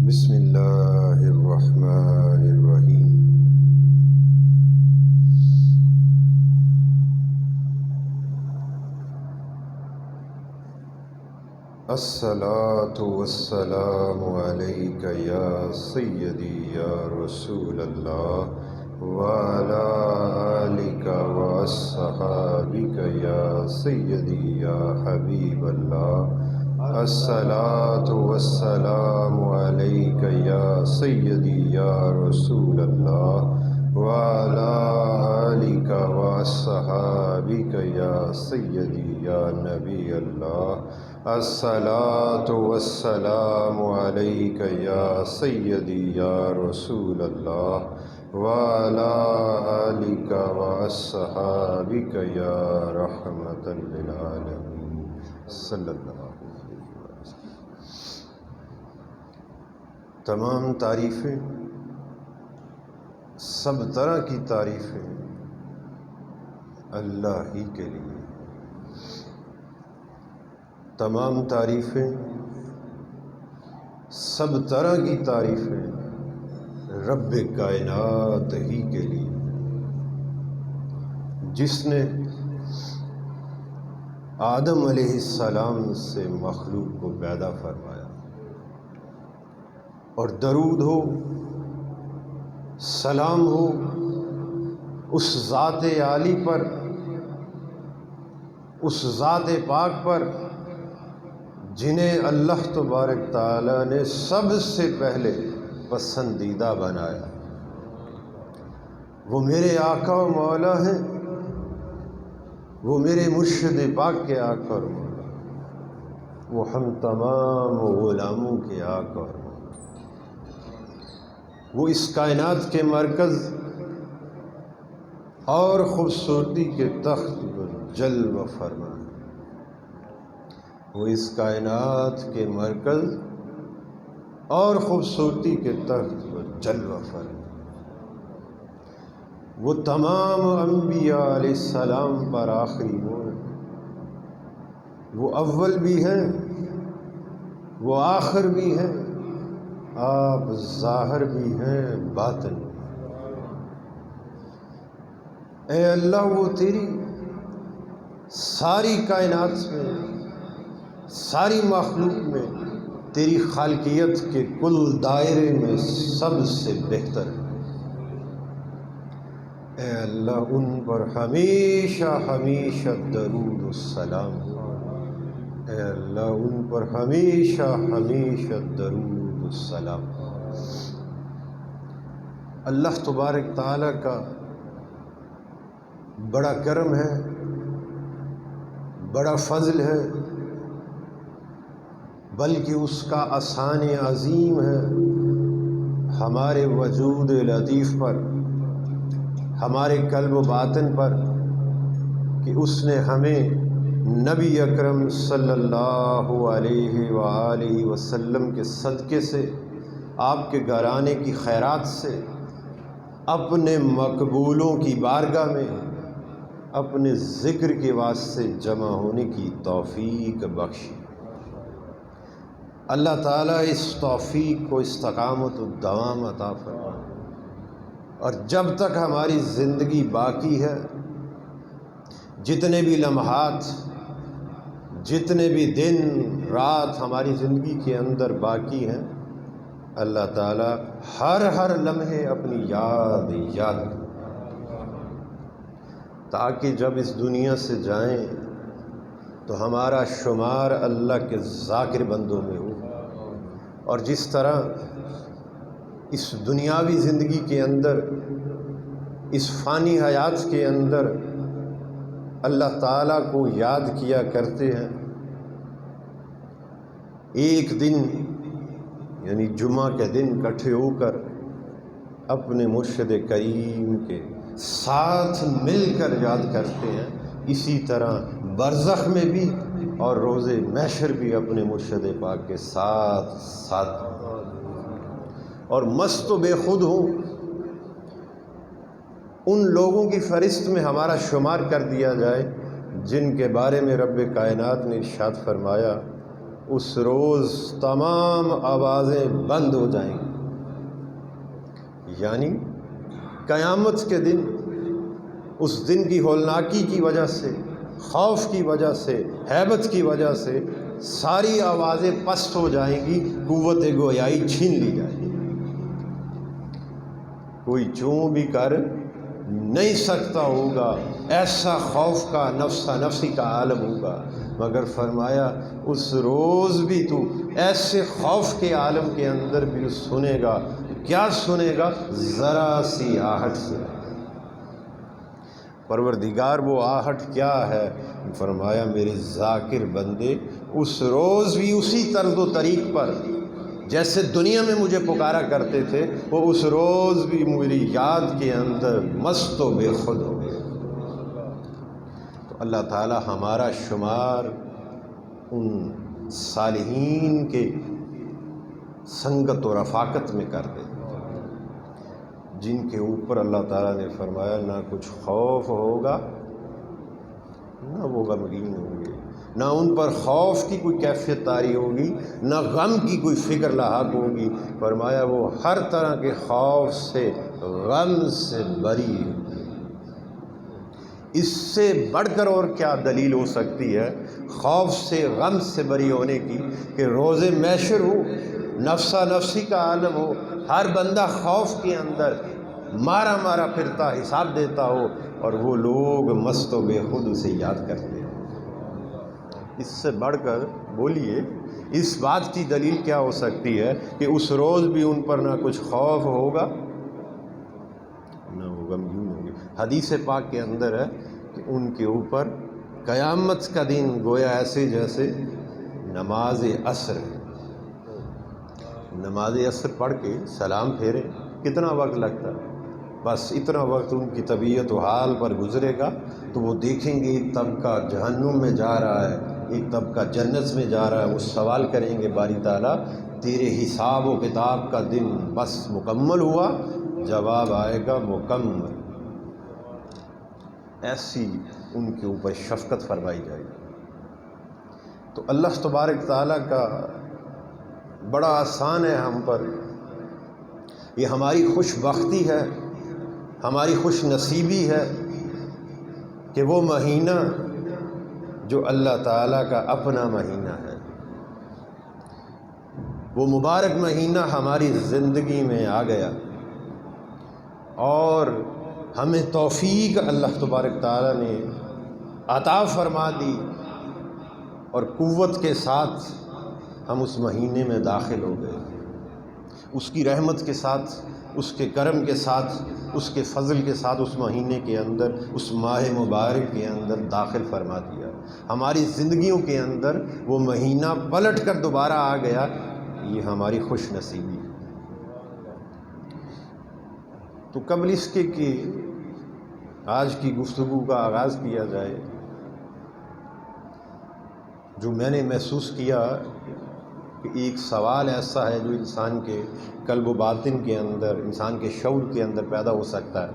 بسم اللہ الرحمن الرحیم۔ الصلاۃ والسلام علیک یا سیدی یا رسول اللہ وعلی آلک واصحابک یا سیدی یا حبیب اللہ۔ الصلاۃ والسلام علیک یا سیدی یا رسول اللہ وعلی آلک واصحابک یا سیدی یا نبی اللہ۔ الصلاۃ والسلام علیک یا سیدی یا رسول اللہ وعلی آلک واصحابک یا رحمۃ للعالمین صلی اللہ علیہ وسلم۔ تمام تعریفیں، سب طرح کی تعریفیں اللہ ہی کے لیے، تمام تعریفیں، سب طرح کی تعریفیں رب کائنات ہی کے لیے، جس نے آدم علیہ السلام سے مخلوق کو پیدا فرمایا۔ اور درود ہو، سلام ہو اس ذات عالی پر، اس ذات پاک پر جنہیں اللہ تبارک تعالیٰ نے سب سے پہلے پسندیدہ بنایا۔ وہ میرے آقا و مولا ہیں، وہ میرے مرشد پاک کے آقا اور مولا، وہ ہم تمام غلاموں کے آقا اور مولا، وہ اس کائنات کے مرکز اور خوبصورتی کے تخت پر جلوہ فرما، وہ اس کائنات کے مرکز اور خوبصورتی کے تخت پر جلوہ فرما، وہ تمام انبیاء علیہ السلام پر آخری مور، وہ اول بھی ہیں، وہ آخر بھی ہیں، آپ ظاہر بھی ہیں، باطن بھی۔ اے اللہ، وہ تیری ساری کائنات میں، ساری مخلوق میں، تیری خالقیت کے کل دائرے میں سب سے بہتر ہے۔ اے اللہ، ان پر ہمیشہ ہمیشہ درود و سلام ہو۔ اے اللہ، ان پر ہمیشہ ہمیشہ درود و سلام ہو۔ اللہ تبارک تعالیٰ کا بڑا کرم ہے، بڑا فضل ہے، بلکہ اس کا احسان عظیم ہے ہمارے وجود لطیف پر، ہمارے قلب و باطن پر، کہ اس نے ہمیں نبی اکرم صلی اللہ علیہ وآلہ وسلم کے صدقے سے، آپ کے گھرانے کی خیرات سے، اپنے مقبولوں کی بارگاہ میں اپنے ذکر کے واسطے جمع ہونے کی توفیق بخشی۔ اللہ تعالیٰ اس توفیق کو استقامت و دوام عطا فرمائے، اور جب تک ہماری زندگی باقی ہے، جتنے بھی لمحات، جتنے بھی دن رات ہماری زندگی کے اندر باقی ہیں، اللہ تعالیٰ ہر لمحے اپنی یاد کرے، تاکہ جب اس دنیا سے جائیں تو ہمارا شمار اللہ کے ذاکر بندوں میں ہو۔ اور جس طرح اس دنیاوی زندگی کے اندر، اس فانی حیات کے اندر اللہ تعالیٰ کو یاد کیا کرتے ہیں، ایک دن یعنی جمعہ کے دن اکٹھے ہو کر اپنے مرشد کریم کے ساتھ مل کر یاد کرتے ہیں، اسی طرح برزخ میں بھی اور روز محشر بھی اپنے مرشد پاک کے ساتھ اور مست و بے خود ہوں، ان لوگوں کی فہرست میں ہمارا شمار کر دیا جائے جن کے بارے میں رب کائنات نے ارشاد فرمایا اس روز تمام آوازیں بند ہو جائیں گی، یعنی قیامت کے دن، اس دن کی ہولناکی کی وجہ سے، خوف کی وجہ سے، ہیبت کی وجہ سے ساری آوازیں پست ہو جائیں گی، قوت گویائی چھین لی جائے گی، کوئی چوں بھی کر نہیں سکتا ہوگا، ایسا خوف کا نفسا نفسی کا عالم ہوگا۔ مگر فرمایا اس روز بھی تو ایسے خوف کے عالم کے اندر بھی سنے گا، کیا سنے گا؟ ذرا سی آہٹ سے۔ پروردگار وہ آہٹ کیا ہے؟ فرمایا میرے ذاکر بندے اس روز بھی اسی طرز و طریق پر جیسے دنیا میں مجھے پکارا کرتے تھے، وہ اس روز بھی میری یاد کے اندر مست و بے خود ہو گئے۔ تو اللہ تعالی ہمارا شمار ان صالحین کے سنگت و رفاقت میں کر دے جن کے اوپر اللہ تعالیٰ نے فرمایا نہ کچھ خوف ہوگا، نہ وہ غمگین ہوں گے، نہ ان پر خوف کی کوئی کیفیت طاری ہوگی، نہ غم کی کوئی فکر لاحق ہوگی۔ فرمایا وہ ہر طرح کے خوف سے، غم سے بری۔ اس سے بڑھ کر اور کیا دلیل ہو سکتی ہے خوف سے، غم سے بری ہونے کی، کہ روز محشر ہو، نفسا نفسی کا عالم ہو، ہر بندہ خوف کے اندر مارا مارا پھرتا، حساب دیتا ہو، اور وہ لوگ مست و بے خود اسے یاد کرتے ہیں۔ اس سے بڑھ کر بولیے اس بات کی دلیل کیا ہو سکتی ہے کہ اس روز بھی ان پر نہ کچھ خوف ہوگا، نہ وہ غمگین ہوں گے۔ حدیث پاک کے اندر ہے کہ ان کے اوپر قیامت کا دن گویا ایسے جیسے نماز عصر ہے، نماز عصر پڑھ کے سلام پھیرے کتنا وقت لگتا ہے؟ بس اتنا وقت ان کی طبیعت و حال پر گزرے گا تو وہ دیکھیں گے ایک طبقہ جہنم میں جا رہا ہے، ایک طبقہ جنت میں جا رہا ہے۔ وہ سوال کریں گے باری تعالیٰ تیرے حساب و کتاب کا دن بس مکمل ہوا؟ جواب آئے گا مکمل۔ ایسی ان کے اوپر شفقت فرمائی جائے گی۔ تو اللہ تبارک تعالیٰ کا بڑا آسان ہے ہم پر، یہ ہماری خوش بختی ہے، ہماری خوش نصیبی ہے کہ وہ مہینہ جو اللہ تعالیٰ کا اپنا مہینہ ہے، وہ مبارک مہینہ ہماری زندگی میں آ گیا، اور ہمیں توفیق اللہ تبارک تعالیٰ نے عطا فرما دی، اور قوت کے ساتھ ہم اس مہینے میں داخل ہو گئے، اس کی رحمت کے ساتھ، اس کے کرم کے ساتھ، اس کے فضل کے ساتھ اس مہینے کے اندر، اس ماہ مبارک کے اندر داخل فرما دیا۔ ہماری زندگیوں کے اندر وہ مہینہ پلٹ کر دوبارہ آ گیا، یہ ہماری خوش نصیبی ہے۔ تو قبل اس کے کہ آج کی گفتگو کا آغاز کیا جائے، جو میں نے محسوس کیا کہ ایک سوال ایسا ہے جو انسان کے قلب و باطن کے اندر، انسان کے شعور کے اندر پیدا ہو سکتا ہے،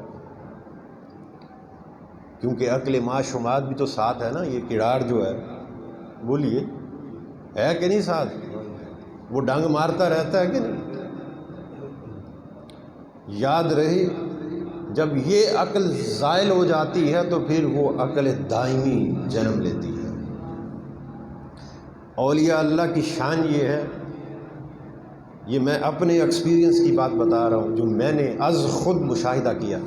کیونکہ عقل ما شماد بھی تو ساتھ ہے نا، یہ کڑاڑ جو ہے، بولیے ہے کہ نہیں ساتھ؟ وہ ڈنگ مارتا رہتا ہے کہ نہیں؟ یاد رہے جب یہ عقل زائل ہو جاتی ہے تو پھر وہ عقل دائمی جنم لیتی ہے۔ اولیاء اللہ کی شان یہ ہے، یہ میں اپنے ایکسپیرینس کی بات بتا رہا ہوں جو میں نے از خود مشاہدہ کیا۔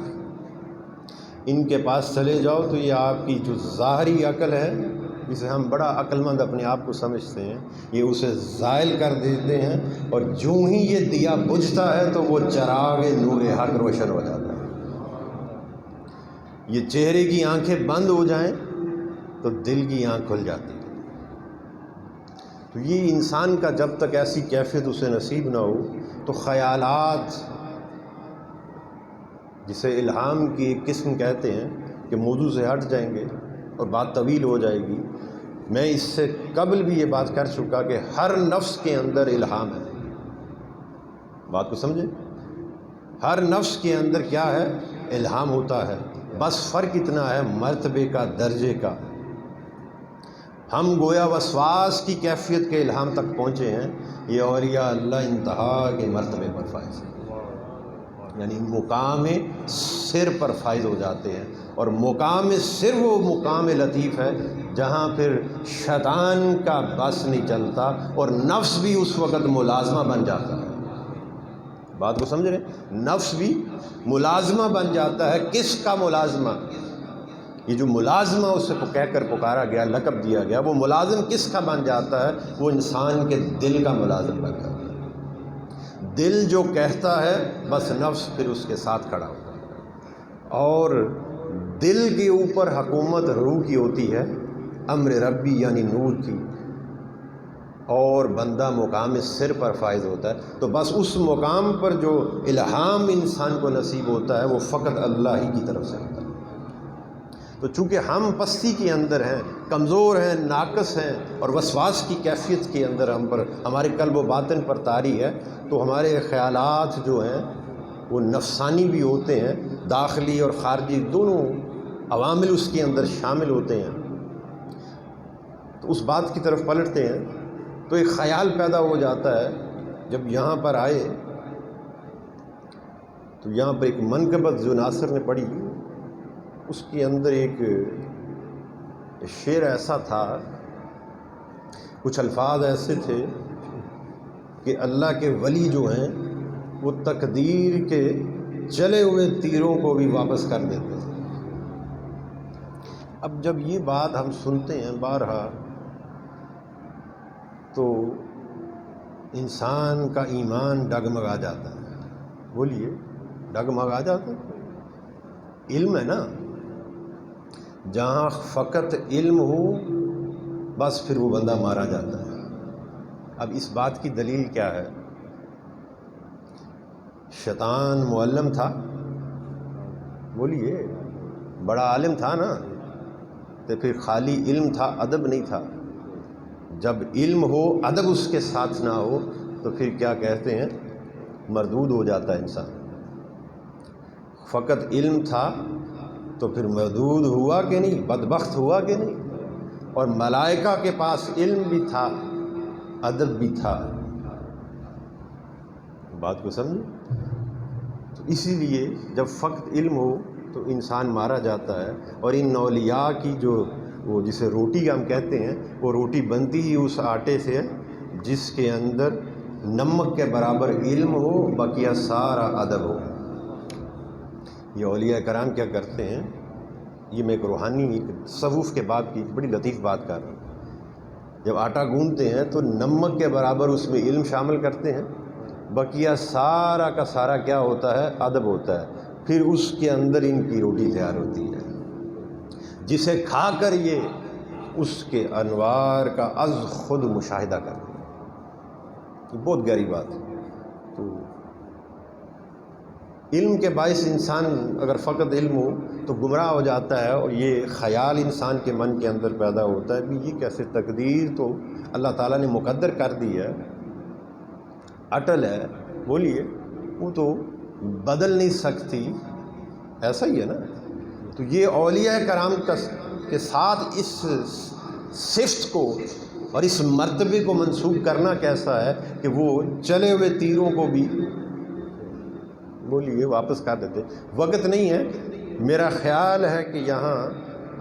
ان کے پاس چلے جاؤ تو یہ آپ کی جو ظاہری عقل ہے، جسے ہم بڑا عقل مند اپنے آپ کو سمجھتے ہیں، یہ اسے زائل کر دیتے ہیں، اور جو ہی یہ دیا بجھتا ہے تو وہ چراغ نور حق روشن ہو جاتا ہے۔ یہ چہرے کی آنکھیں بند ہو جائیں تو دل کی آنکھ کھل جاتی ہے۔ تو یہ انسان کا جب تک ایسی کیفیت اسے نصیب نہ ہو تو خیالات، جسے الہام کی ایک قسم کہتے ہیں، کہ موضوع سے ہٹ جائیں گے اور بات طویل ہو جائے گی۔ میں اس سے قبل بھی یہ بات کر چکا کہ ہر نفس کے اندر الہام ہے، بات کو سمجھیں، ہر نفس کے اندر کیا ہے؟ الہام ہوتا ہے، بس فرق اتنا ہے مرتبے کا، درجے کا۔ ہم گویا وسواس کی کیفیت کے الہام تک پہنچے ہیں، یہ اولیاء اللہ انتہا کے مرتبے پر فائز ہیں، یعنی مقام سر پر فائز ہو جاتے ہیں۔ اور مقام سر وہ مقام لطیف ہے جہاں پھر شیطان کا بس نہیں چلتا اور نفس بھی اس وقت ملازمہ بن جاتا ہے۔ بات کو سمجھ رہے ہیں؟ نفس بھی ملازمہ بن جاتا ہے۔ کس کا ملازمہ؟ یہ جو ملازمہ اس سے کہہ کر پکارا گیا، لقب دیا گیا، وہ ملازم کس کا بن جاتا ہے؟ وہ انسان کے دل کا ملازم بن جاتا ہے۔ دل جو کہتا ہے بس نفس پھر اس کے ساتھ کھڑا ہوتا ہے، اور دل کے اوپر حکومت روح کی ہوتی ہے، امر ربی یعنی نور کی، اور بندہ مقام سر پر فائز ہوتا ہے۔ تو بس اس مقام پر جو الہام انسان کو نصیب ہوتا ہے وہ فقط اللہ ہی کی طرف سے ہوتا ہے۔ تو چونکہ ہم پستی کے اندر ہیں، کمزور ہیں، ناقص ہیں، اور وسواس کی کیفیت کے اندر ہمارے قلب و باطن پر طاری ہے، تو ہمارے خیالات جو ہیں وہ نفسانی بھی ہوتے ہیں، داخلی اور خارجی دونوں عوامل اس کے اندر شامل ہوتے ہیں۔ تو اس بات کی طرف پلٹتے ہیں تو ایک خیال پیدا ہو جاتا ہے۔ جب یہاں پر آئے تو یہاں پر ایک منقبت جو ناصر نے پڑھی، اس کے اندر ایک شعر ایسا تھا، کچھ الفاظ ایسے تھے کہ اللہ کے ولی جو ہیں وہ تقدیر کے چلے ہوئے تیروں کو بھی واپس کر دیتے ہیں۔ اب جب یہ بات ہم سنتے ہیں بارہا، تو انسان کا ایمان ڈگمگا جاتا ہے۔ بولیے، ڈگمگا جاتا ہے؟ علم ہے نا، جہاں فقط علم ہو بس پھر وہ بندہ مارا جاتا ہے۔ اب اس بات کی دلیل کیا ہے؟ شیطان معلم تھا، بولیے، بڑا عالم تھا نا، تو پھر خالی علم تھا، ادب نہیں تھا۔ جب علم ہو ادب اس کے ساتھ نہ ہو تو پھر کیا کہتے ہیں، مردود ہو جاتا ہے انسان۔ فقط علم تھا تو پھر مردود ہوا کہ نہیں، بدبخت ہوا کہ نہیں؟ اور ملائکہ کے پاس علم بھی تھا، ادب بھی تھا۔ بات کو سمجھے؟ تو اسی لیے جب فقط علم ہو تو انسان مارا جاتا ہے۔ اور ان اولیاء کی جو وہ جسے روٹی ہم کہتے ہیں، وہ روٹی بنتی ہی اس آٹے سے ہے جس کے اندر نمک کے برابر علم ہو، بقیہ سارا ادب ہو۔ یہ اولیاء کرام کیا کرتے ہیں، یہ میں ایک روحانی ایک تصوف کے باب کی بڑی لطیف بات کر رہا ہوں۔ جب آٹا گوندتے ہیں تو نمک کے برابر اس میں علم شامل کرتے ہیں، بقیہ سارا کا سارا کیا ہوتا ہے، ادب ہوتا ہے۔ پھر اس کے اندر ان کی روٹی تیار ہوتی ہے، جسے کھا کر یہ اس کے انوار کا از خود مشاہدہ کرتے ہیں۔ یہ بہت گہری بات ہے۔ تو علم کے باعث انسان اگر فقط علم ہو تو گمراہ ہو جاتا ہے، اور یہ خیال انسان کے من کے اندر پیدا ہوتا ہے کہ یہ کیسے، تقدیر تو اللہ تعالیٰ نے مقدر کر دی ہے، اٹل ہے، بولیے، وہ تو بدل نہیں سکتی، ایسا ہی ہے نا۔ تو یہ اولیاء کرام کے ساتھ اس صفت کو اور اس مرتبے کو منسوب کرنا کیسا ہے کہ وہ چلے ہوئے تیروں کو بھی، بولیے، واپس کر دیتے۔ وقت نہیں ہے، میرا خیال ہے کہ یہاں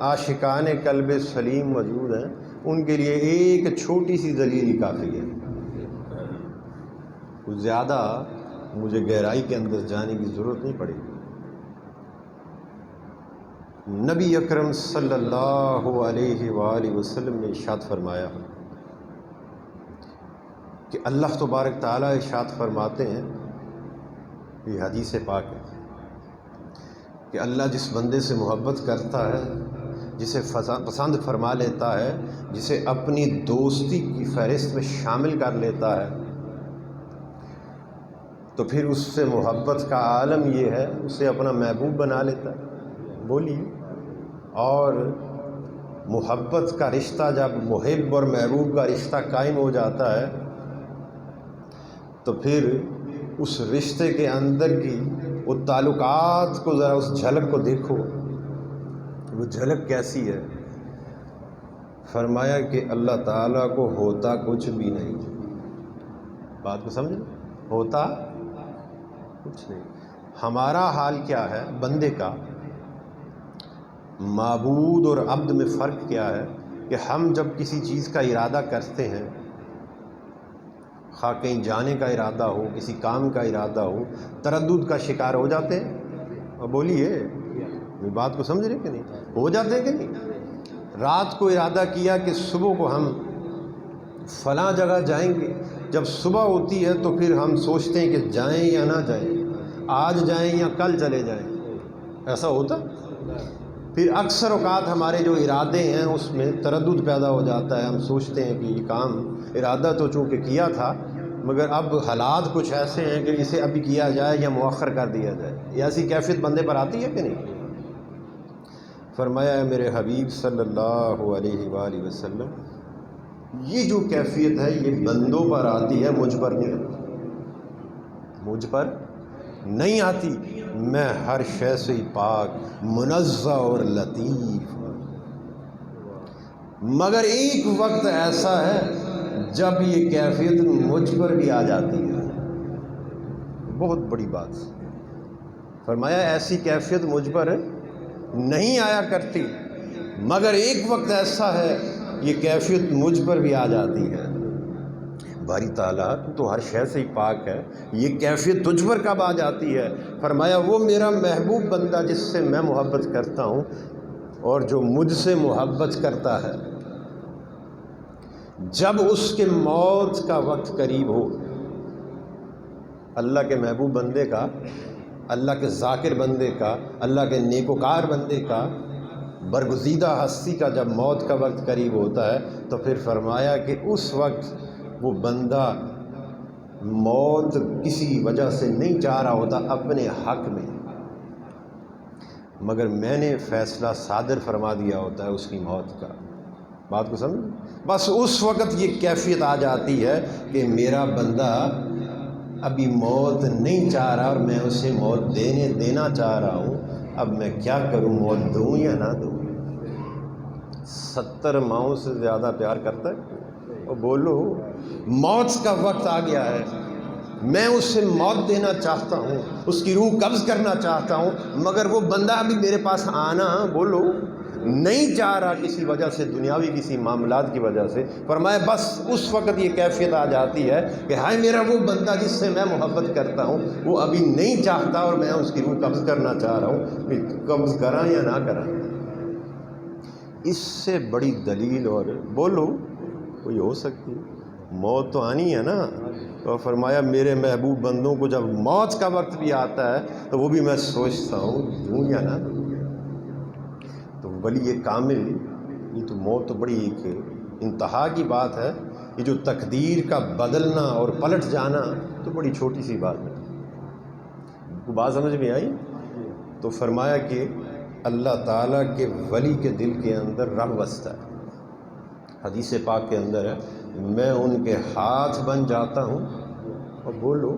عاشقان قلب سلیم موجود ہیں، ان کے لیے ایک چھوٹی سی دلیل ہی کافی ہے۔ کچھ زیادہ مجھے گہرائی کے اندر جانے کی ضرورت نہیں پڑے گی۔ نبی اکرم صلی اللہ علیہ وآلہ وسلم نے ارشاد فرمایا کہ اللہ تبارک تعالیٰ ارشاد فرماتے ہیں، یہ حدیث پاک ہے، کہ اللہ جس بندے سے محبت کرتا ہے، جسے پسند فرما لیتا ہے، جسے اپنی دوستی کی فہرست میں شامل کر لیتا ہے، تو پھر اس سے محبت کا عالم یہ ہے، اسے اپنا محبوب بنا لیتا ہے۔ بولیے، اور محبت کا رشتہ جب محب اور محبوب کا رشتہ قائم ہو جاتا ہے تو پھر اس رشتے کے اندر کی وہ تعلقات کو ذرا اس جھلک کو دیکھو، وہ جھلک کیسی ہے۔ فرمایا کہ اللہ تعالیٰ کو ہوتا کچھ بھی نہیں. بات کو سمجھ، ہوتا کچھ نہیں. ہمارا حال کیا ہے بندے کا؟ معبود اور عبد میں فرق کیا ہے کہ ہم جب کسی چیز کا ارادہ کرتے ہیں، خواہ کہیں جانے کا ارادہ ہو، کسی کام کا ارادہ ہو، تردد کا شکار ہو جاتے ہیں. اور بولیے، بات کو سمجھ رہے کہ نہیں؟ ہو جاتے ہیں کہ نہیں؟ رات کو ارادہ کیا کہ صبح کو ہم فلاں جگہ جائیں گے، جب صبح ہوتی ہے تو پھر ہم سوچتے ہیں کہ جائیں یا نہ جائیں، آج جائیں یا کل چلے جائیں. ایسا ہوتا؟ پھر اکثر اوقات ہمارے جو ارادے ہیں اس میں تردد پیدا ہو جاتا ہے. ہم سوچتے ہیں کہ یہ کام ارادہ تو چونکہ کیا تھا، مگر اب حالات کچھ ایسے ہیں کہ اسے ابھی کیا جائے یا مؤخر کر دیا جائے. یہ ایسی کیفیت بندے پر آتی ہے کہ نہیں؟ فرمایا ہے میرے حبیب صلی اللہ علیہ وآلہ وسلم، یہ جو کیفیت ہے یہ بندوں پر آتی ہے، مجھ پر نہیں آتی. مجھ پر نہیں آتی. میں ہر شے سے پاک، منزہ اور لطیف. مگر ایک وقت ایسا ہے جب یہ کیفیت مجھ پر بھی آ جاتی ہے. بہت بڑی بات. فرمایا ایسی کیفیت مجھ پر نہیں آیا کرتی، مگر ایک وقت ایسا ہے یہ کیفیت مجھ پر بھی آ جاتی ہے. باری تعالیٰ تو ہر شے سے ہی پاک ہے، یہ کیفیت تجھ پر کب آ جاتی ہے؟ فرمایا وہ میرا محبوب بندہ جس سے میں محبت کرتا ہوں اور جو مجھ سے محبت کرتا ہے، جب اس کے موت کا وقت قریب ہو. اللہ کے محبوب بندے کا، اللہ کے ذاکر بندے کا، اللہ کے نیکوکار بندے کا، برگزیدہ ہستی کا جب موت کا وقت قریب ہوتا ہے تو پھر فرمایا کہ اس وقت وہ بندہ موت کسی وجہ سے نہیں چاہ رہا ہوتا اپنے حق میں، مگر میں نے فیصلہ صادر فرما دیا ہوتا ہے اس کی موت کا. بات کو سمجھ؟ بس اس وقت یہ کیفیت آ جاتی ہے کہ میرا بندہ ابھی موت نہیں چاہ رہا اور میں اسے موت دینا چاہ رہا ہوں. اب میں کیا کروں، موت دوں یا نہ دوں؟ 70 ماؤں سے زیادہ پیار کرتا ہے. اور بولو موت کا وقت آ گیا ہے، میں اسے موت دینا چاہتا ہوں، اس کی روح قبض کرنا چاہتا ہوں، مگر وہ بندہ ابھی میرے پاس آنا بولو نہیں چاہ رہا کسی وجہ سے، دنیاوی کسی معاملات کی وجہ سے. فرمایا بس اس وقت یہ کیفیت آ جاتی ہے کہ ہائے میرا وہ بندہ جس سے میں محبت کرتا ہوں وہ ابھی نہیں چاہتا اور میں اس کی روح قبض کرنا چاہ رہا ہوں. پھر قبض کراں یا نہ کراں؟ اس سے بڑی دلیل اور بولو کوئی ہو سکتی؟ موت تو آنی ہے نا. تو فرمایا میرے محبوب بندوں کو جب موت کا وقت بھی آتا ہے تو وہ بھی میں سوچتا ہوں دوں یا نہ دوں. تو ولی کامل، یہ تو موت تو بڑی ایک انتہا کی بات ہے. یہ جو تقدیر کا بدلنا اور پلٹ جانا تو بڑی چھوٹی سی بات ہے. کو بات سمجھ میں آئی؟ تو فرمایا کہ اللہ تعالیٰ کے ولی کے دل کے اندر رب بستا ہے. حدیث پاک کے اندر ہے میں ان کے ہاتھ بن جاتا ہوں. اور بولو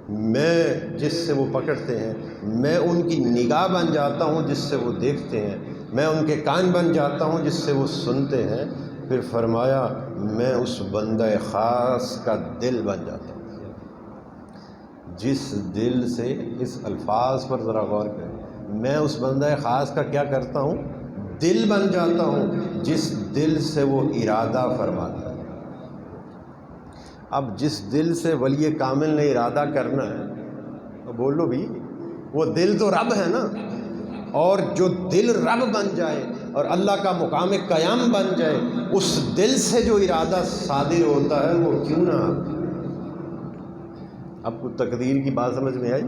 میں جس سے وہ پکڑتے ہیں، میں ان کی نگاہ بن جاتا ہوں جس سے وہ دیکھتے ہیں، میں ان کے کان بن جاتا ہوں جس سے وہ سنتے ہیں. پھر فرمایا میں اس بندہ خاص کا دل بن جاتا ہوں جس دل سے، اس الفاظ پر ذرا غور کریں، میں اس بندہ خاص کا کیا کرتا ہوں؟ دل بن جاتا ہوں جس دل سے وہ ارادہ فرماتا ہے. اب جس دل سے ولی کامل نے ارادہ کرنا ہے، بولو بھی وہ دل تو رب ہے نا. اور جو دل رب بن جائے اور اللہ کا مقام قیام بن جائے، اس دل سے جو ارادہ صادر ہوتا ہے وہ کیوں نہ. اب کو تقدیر کی بات سمجھ میں آئی؟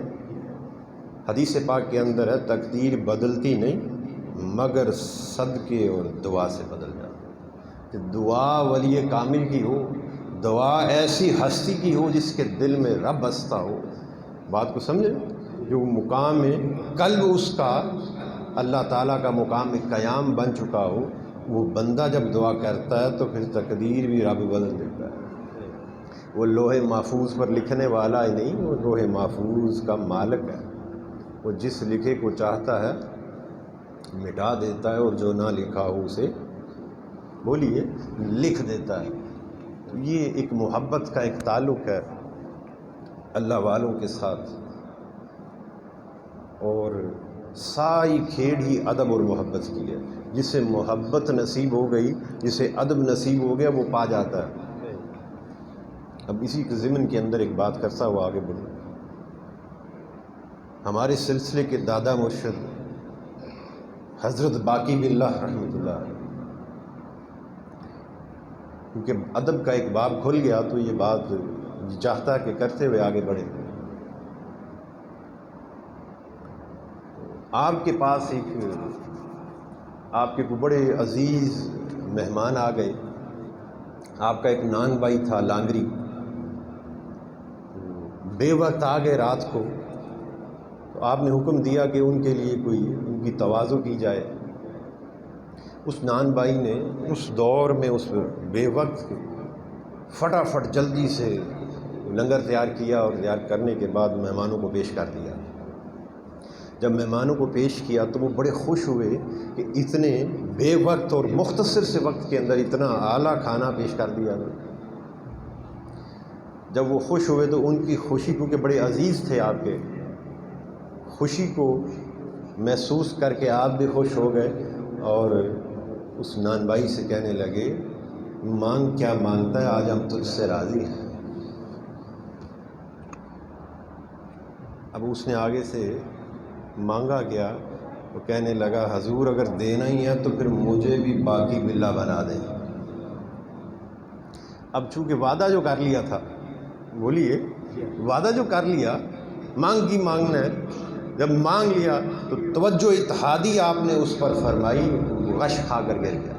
حدیث پاک کے اندر ہے تقدیر بدلتی نہیں مگر صدقے اور دعا سے بدل جاتی. کہ دعا ولی کامل کی ہو، دعا ایسی ہستی کی ہو جس کے دل میں رب بستا ہو. بات کو سمجھے؟ جو مقام قلب اس کا اللہ تعالیٰ کا مقام قیام بن چکا ہو، وہ بندہ جب دعا کرتا ہے تو پھر تقدیر بھی رب بدل دیتا ہے. وہ لوح محفوظ پر لکھنے والا ہی نہیں، وہ لوح محفوظ کا مالک ہے. وہ جس لکھے کو چاہتا ہے مٹا دیتا ہے اور جو نہ لکھا ہو اسے بولیے لکھ دیتا ہے۔ تو یہ ایک محبت کا ایک تعلق ہے اللہ والوں کے ساتھ، اور ساری کھیڑ ہی ادب اور محبت کی ہے۔ جسے محبت نصیب ہو گئی، جسے ادب نصیب ہو گیا، وہ پا جاتا ہے۔ اب اسی کے ضمن کے اندر ایک بات کرتا ہوا آگے بڑھوں۔ ہمارے سلسلے کے دادا مرشد حضرت باقی باللہ رحمۃ اللہ علیہ، کیونکہ ادب کا ایک باب کھل گیا تو یہ بات چاہتا ہے کہ کرتے ہوئے آگے بڑھیں۔ آپ کے پاس آپ کے کو بڑے عزیز مہمان آ گئے۔ آپ کا ایک نان بھائی تھا لانگری، بے وقت آ گئے رات کو، تو آپ نے حکم دیا کہ ان کے لیے کوئی ان کی تواضع کی جائے۔ اس نان بھائی نے اس دور میں اس بے وقت فٹافٹ جلدی سے لنگر تیار کیا، اور تیار کرنے کے بعد مہمانوں کو پیش کر دیا۔ جب مہمانوں کو پیش کیا تو وہ بڑے خوش ہوئے کہ اتنے بے وقت اور مختصر سے وقت کے اندر اتنا اعلیٰ کھانا پیش کر دیا۔ جب وہ خوش ہوئے تو ان کی خوشی، کیونکہ بڑے عزیز تھے آپ کے، خوشی کو محسوس کر کے آپ بھی خوش ہو گئے، اور اس نان بھائی سے کہنے لگے مانگ کیا مانگتا ہے، آج ہم تجھ سے راضی ہیں۔ اب اس نے آگے سے مانگا کیا، تو کہنے لگا حضور اگر دینا ہی ہے تو پھر مجھے بھی باقی باللہ بنا دیں۔ اب چونکہ وعدہ جو کر لیا تھا، بولیے وعدہ جو کر لیا، مانگ کی مانگنا ہے، جب مانگ لیا تو توجہ اتحادی آپ نے اس پر فرمائی، غش کھا کر گر گیا۔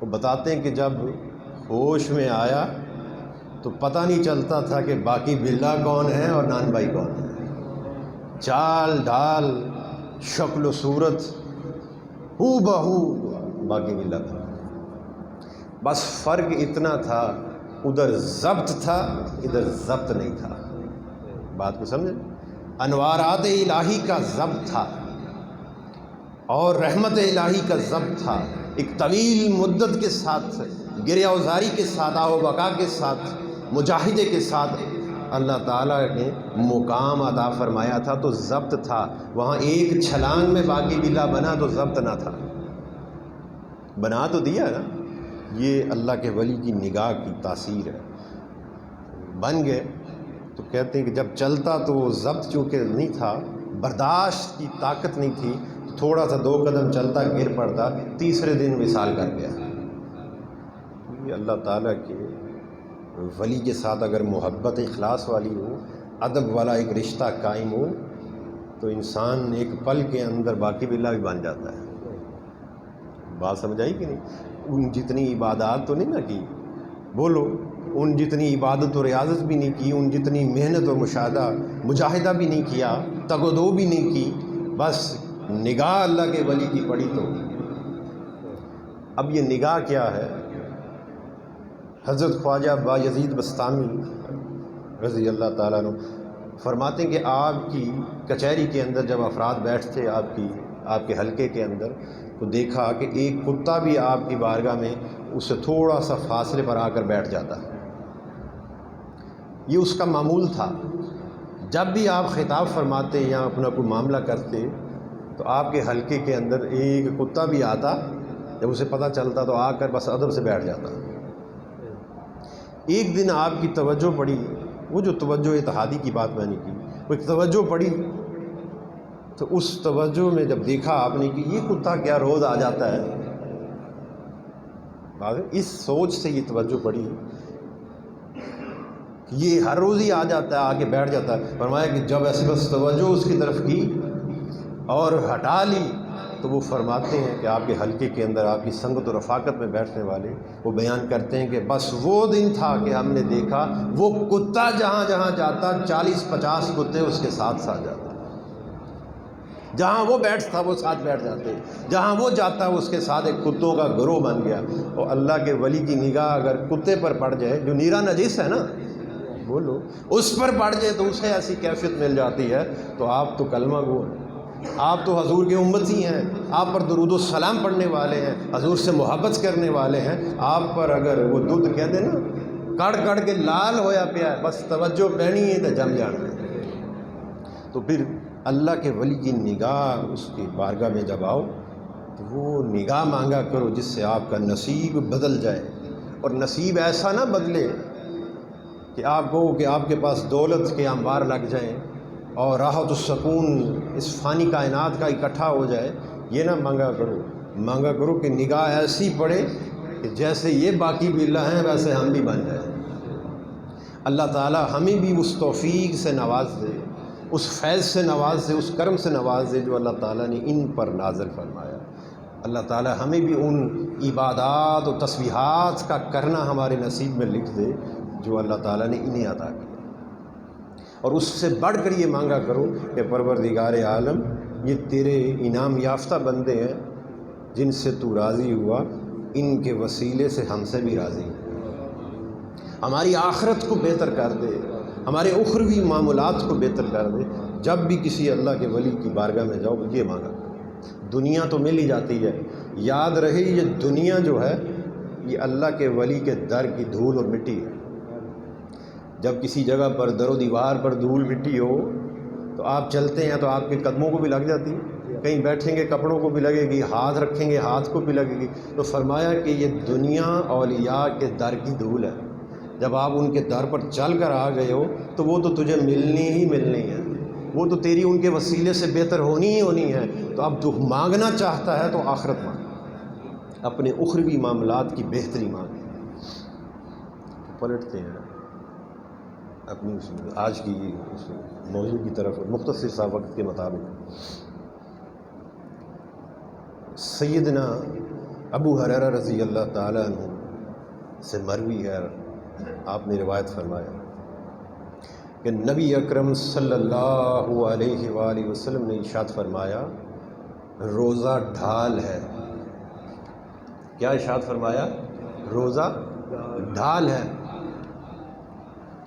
وہ بتاتے ہیں کہ جب ہوش میں آیا تو پتہ نہیں چلتا تھا کہ باقی باللہ کون ہے اور نان بھائی کون ہے۔ چال ڈھال شکل و صورت ہو بہو باقی باللہ تھا، بس فرق اتنا تھا، ادھر ضبط تھا ادھر ضبط نہیں تھا۔ بات کو سمجھے؟ انوارات الہی کا ضبط تھا اور رحمت الہی کا ضبط تھا، ایک طویل مدت کے ساتھ، گریہ وزاری کے ساتھ، آہ و بقا کے ساتھ، مجاہدے کے ساتھ اللہ تعالیٰ نے مقام عطا فرمایا تھا، تو ضبط تھا۔ وہاں ایک چھلانگ میں باقی باللہ بنا تو ضبط نہ تھا، بنا تو دیا نا۔ یہ اللہ کے ولی کی نگاہ کی تاثیر ہے۔ بن گئے تو کہتے ہیں کہ جب چلتا تو وہ ضبط چونکہ نہیں تھا، برداشت کی طاقت نہیں تھی، تو تھوڑا سا 2 قدم چلتا گر پڑتا، تیسرے دن وصال کر گیا۔ یہ اللہ تعالیٰ کے ولی کے ساتھ اگر محبت اخلاص والی ہو، ادب والا ایک رشتہ قائم ہو، تو انسان ایک پل کے اندر باقی باللہ بھی بن جاتا ہے۔ بات سمجھ آئی کہ نہیں؟ ان جتنی عبادات تو نہیں نہ کی، بولو، ان جتنی عبادت و ریاضت بھی نہیں کی، ان جتنی محنت اور مجاہدہ بھی نہیں کیا، تگ و دو بھی نہیں کی، بس نگاہ اللہ کے ولی کی پڑی۔ تو اب یہ نگاہ کیا ہے؟ حضرت خواجہ بایزید بستامی رضی اللہ تعالیٰ عنہ فرماتے ہیں کہ آپ کی کچہری کے اندر جب افراد بیٹھتے آپ کے حلقے کے اندر، تو دیکھا کہ ایک کتا بھی آپ کی بارگاہ میں اس سے تھوڑا سا فاصلے پر آ کر بیٹھ جاتا ہے۔ یہ اس کا معمول تھا، جب بھی آپ خطاب فرماتے یا اپنا کوئی معاملہ کرتے تو آپ کے حلقے کے اندر ایک کتا بھی آتا، جب اسے پتہ چلتا تو آ کر بس ادب سے بیٹھ جاتا۔ ایک دن آپ کی توجہ پڑی، وہ جو توجہ اتحادی کی بات میں نے کی، وہ ایک توجہ پڑی، تو اس توجہ میں جب دیکھا آپ نے کہ یہ کتا کیا روز آ جاتا ہے، اس سوچ سے یہ توجہ پڑی کہ یہ ہر روز ہی آ جاتا ہے، آ کے بیٹھ جاتا ہے۔ فرمایا کہ جب ایسے بس توجہ اس کی طرف کی اور ہٹا لی، تو وہ فرماتے ہیں کہ آپ کے حلقے کے اندر آپ کی سنگت و رفاقت میں بیٹھنے والے وہ بیان کرتے ہیں کہ بس وہ دن تھا کہ ہم نے دیکھا وہ کتا جہاں جہاں جاتا 40-50 کتے اس کے ساتھ ساتھ جاتے، جہاں وہ بیٹھتا وہ ساتھ بیٹھ جاتے، جہاں وہ جاتا اس کے ساتھ ایک کتوں کا گروہ بن گیا۔ اور اللہ کے ولی کی نگاہ اگر کتے پر پڑ جائے، جو نیرا نجس ہے نا، بولو، اس پر پڑ جائے تو اسے ایسی کیفیت مل جاتی ہے، تو آپ تو کلمہ گو ہیں۔ آپ تو حضور کے امتی ہیں، آپ پر درود و سلام پڑھنے والے ہیں، حضور سے محبت کرنے والے ہیں، آپ پر اگر وہ دودھ کہہ دیں نا کڑ کڑ کے لال ہویا پیا ہے، بس توجہ پہنی ہے تو جم جانا ہے، تو پھر اللہ کے ولی کی نگاہ اس کی بارگاہ میں جب آؤ تو وہ نگاہ مانگا کرو جس سے آپ کا نصیب بدل جائے، اور نصیب ایسا نہ بدلے کہ آپ کو کہ آپ کے پاس دولت کے انبار لگ جائیں اور راحت و سکون اس فانی کائنات کا اکٹھا ہو جائے، یہ نہ مانگا کرو کہ نگاہ ایسی پڑے کہ جیسے یہ باقی باللہ ہیں ویسے ہم بھی بن جائیں۔ اللہ تعالی ہمیں بھی اس توفیق سے نواز دے، اس فیض سے نواز دے، اس کرم سے نواز دے جو اللہ تعالیٰ نے ان پر نازل فرمایا۔ اللہ تعالی ہمیں بھی ان عبادات و تسبیحات کا کرنا ہمارے نصیب میں لکھ دے جو اللہ تعالیٰ نے انہیں عطا کیا، اور اس سے بڑھ کر یہ مانگا کرو کہ پروردگار عالم یہ تیرے انعام یافتہ بندے ہیں جن سے تو راضی ہوا، ان کے وسیلے سے ہم سے بھی راضی ہو، ہماری آخرت کو بہتر کر دے، ہمارے اخروی معاملات کو بہتر کر دے۔ جب بھی کسی اللہ کے ولی کی بارگاہ میں جاؤ یہ مانگا کرو، دنیا تو مل ہی جاتی ہے، یاد رہے یہ دنیا جو ہے یہ اللہ کے ولی کے در کی دھول اور مٹی ہے۔ جب کسی جگہ پر در و دیوار پر دھول مٹی ہو تو آپ چلتے ہیں تو آپ کے قدموں کو بھی لگ جاتی ہے، کہیں بیٹھیں گے کپڑوں کو بھی لگے گی، ہاتھ رکھیں گے ہاتھ کو بھی لگے گی۔ تو فرمایا کہ یہ دنیا اولیاء کے در کی دھول ہے، جب آپ ان کے در پر چل کر آ گئے ہو تو وہ تو تجھے ملنی ہی ملنی ہے، وہ تو تیری ان کے وسیلے سے بہتر ہونی ہی ہونی ہے۔ تو اب تو مانگنا چاہتا ہے تو آخرت مانگ، اپنے اخروی معاملات کی بہتری مانگ۔ پلٹتے ہیں اپنی آج کی اس موضوع کی طرف، مختصر سا وقت کے مطابق۔ سیدنا ابو ہریرہ رضی اللہ تعالیٰ عنہ سے مروی ہے، آپ نے روایت فرمایا کہ نبی اکرم صلی اللہ علیہ وآلہ وسلم نے ارشاد فرمایا روزہ ڈھال ہے۔ کیا ارشاد فرمایا؟ روزہ ڈھال ہے۔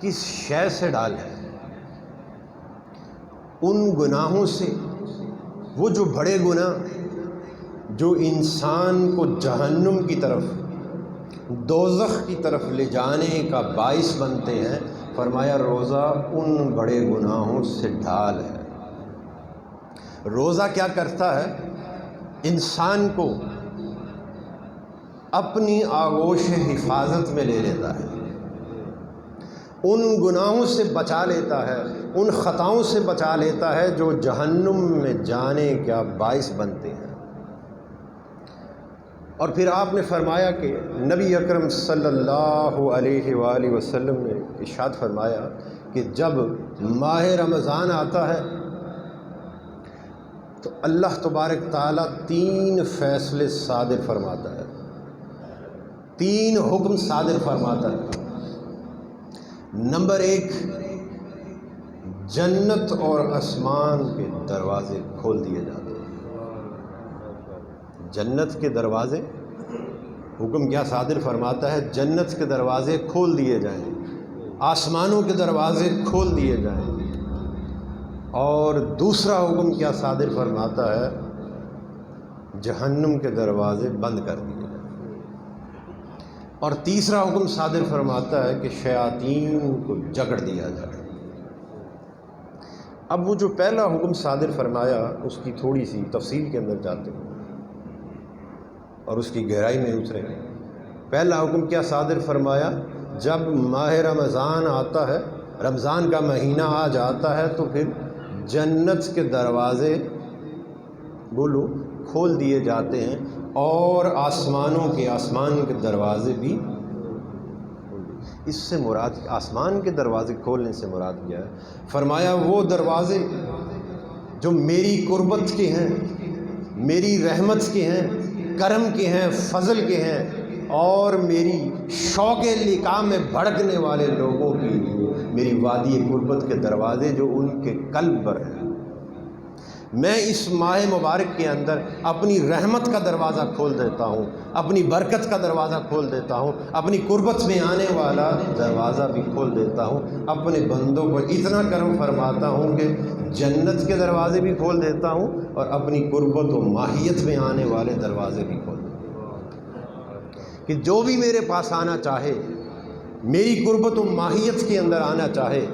کس شے سے ڈھال ہے؟ ان گناہوں سے، وہ جو بڑے گناہ جو انسان کو جہنم کی طرف، دوزخ کی طرف لے جانے کا باعث بنتے ہیں، فرمایا روزہ ان بڑے گناہوں سے ڈھال ہے۔ روزہ کیا کرتا ہے؟ انسان کو اپنی آغوش حفاظت میں لے لیتا ہے، ان گناہوں سے بچا لیتا ہے، ان خطاؤں سے بچا لیتا ہے جو جہنم میں جانے کا باعث بنتے ہیں۔ اور پھر آپ نے فرمایا کہ نبی اکرم صلی اللہ علیہ وآلہ وسلم نے ارشاد فرمایا کہ جب ماہ رمضان آتا ہے تو اللہ تبارک تعالیٰ 3 فیصلے صادر فرماتا ہے، 3 حکم صادر فرماتا ہے۔ نمبر 1، جنت اور آسمان کے دروازے کھول دیے جاتے ہیں۔ جنت کے دروازے، حکم کیا صادر فرماتا ہے؟ جنت کے دروازے کھول دیے جائیں، آسمانوں کے دروازے کھول دیے جائیں۔ اور دوسرا حکم کیا صادر فرماتا ہے؟ جہنم کے دروازے بند کر دیے جائیں۔ اور تیسرا حکم صادر فرماتا ہے کہ شیاطین کو جکڑ دیا جائے۔ اب وہ جو پہلا حکم صادر فرمایا اس کی تھوڑی سی تفصیل کے اندر جاتے ہیں اور اس کی گہرائی میں اتریں۔ پہلا حکم کیا صادر فرمایا؟ جب ماہ رمضان آتا ہے، رمضان کا مہینہ آ جاتا ہے تو پھر جنت کے دروازے بولو کھول دیے جاتے ہیں، اور آسمان کے دروازے بھی۔ اس سے مراد آسمان کے دروازے کھولنے سے مراد کیا ہے؟ فرمایا وہ دروازے جو میری قربت کے ہیں، میری رحمت کے ہیں، کرم کے ہیں، فضل کے ہیں، اور میری شوق لقاء میں بھڑکنے والے لوگوں کے لیے میری وادی قربت کے دروازے جو ان کے قلب پر ہیں۔ میں اس ماہ مبارک کے اندر اپنی رحمت کا دروازہ کھول دیتا ہوں، اپنی برکت کا دروازہ کھول دیتا ہوں، اپنی قربت میں آنے والا دروازہ بھی کھول دیتا ہوں، اپنے بندوں پر اتنا کرم فرماتا ہوں کہ جنت کے دروازے بھی کھول دیتا ہوں اور اپنی قربت و ماہیت میں آنے والے دروازے بھی کھول دیتا ہوں کہ جو بھی میرے پاس آنا چاہے، میری قربت و ماہیت کے اندر آنا چاہے،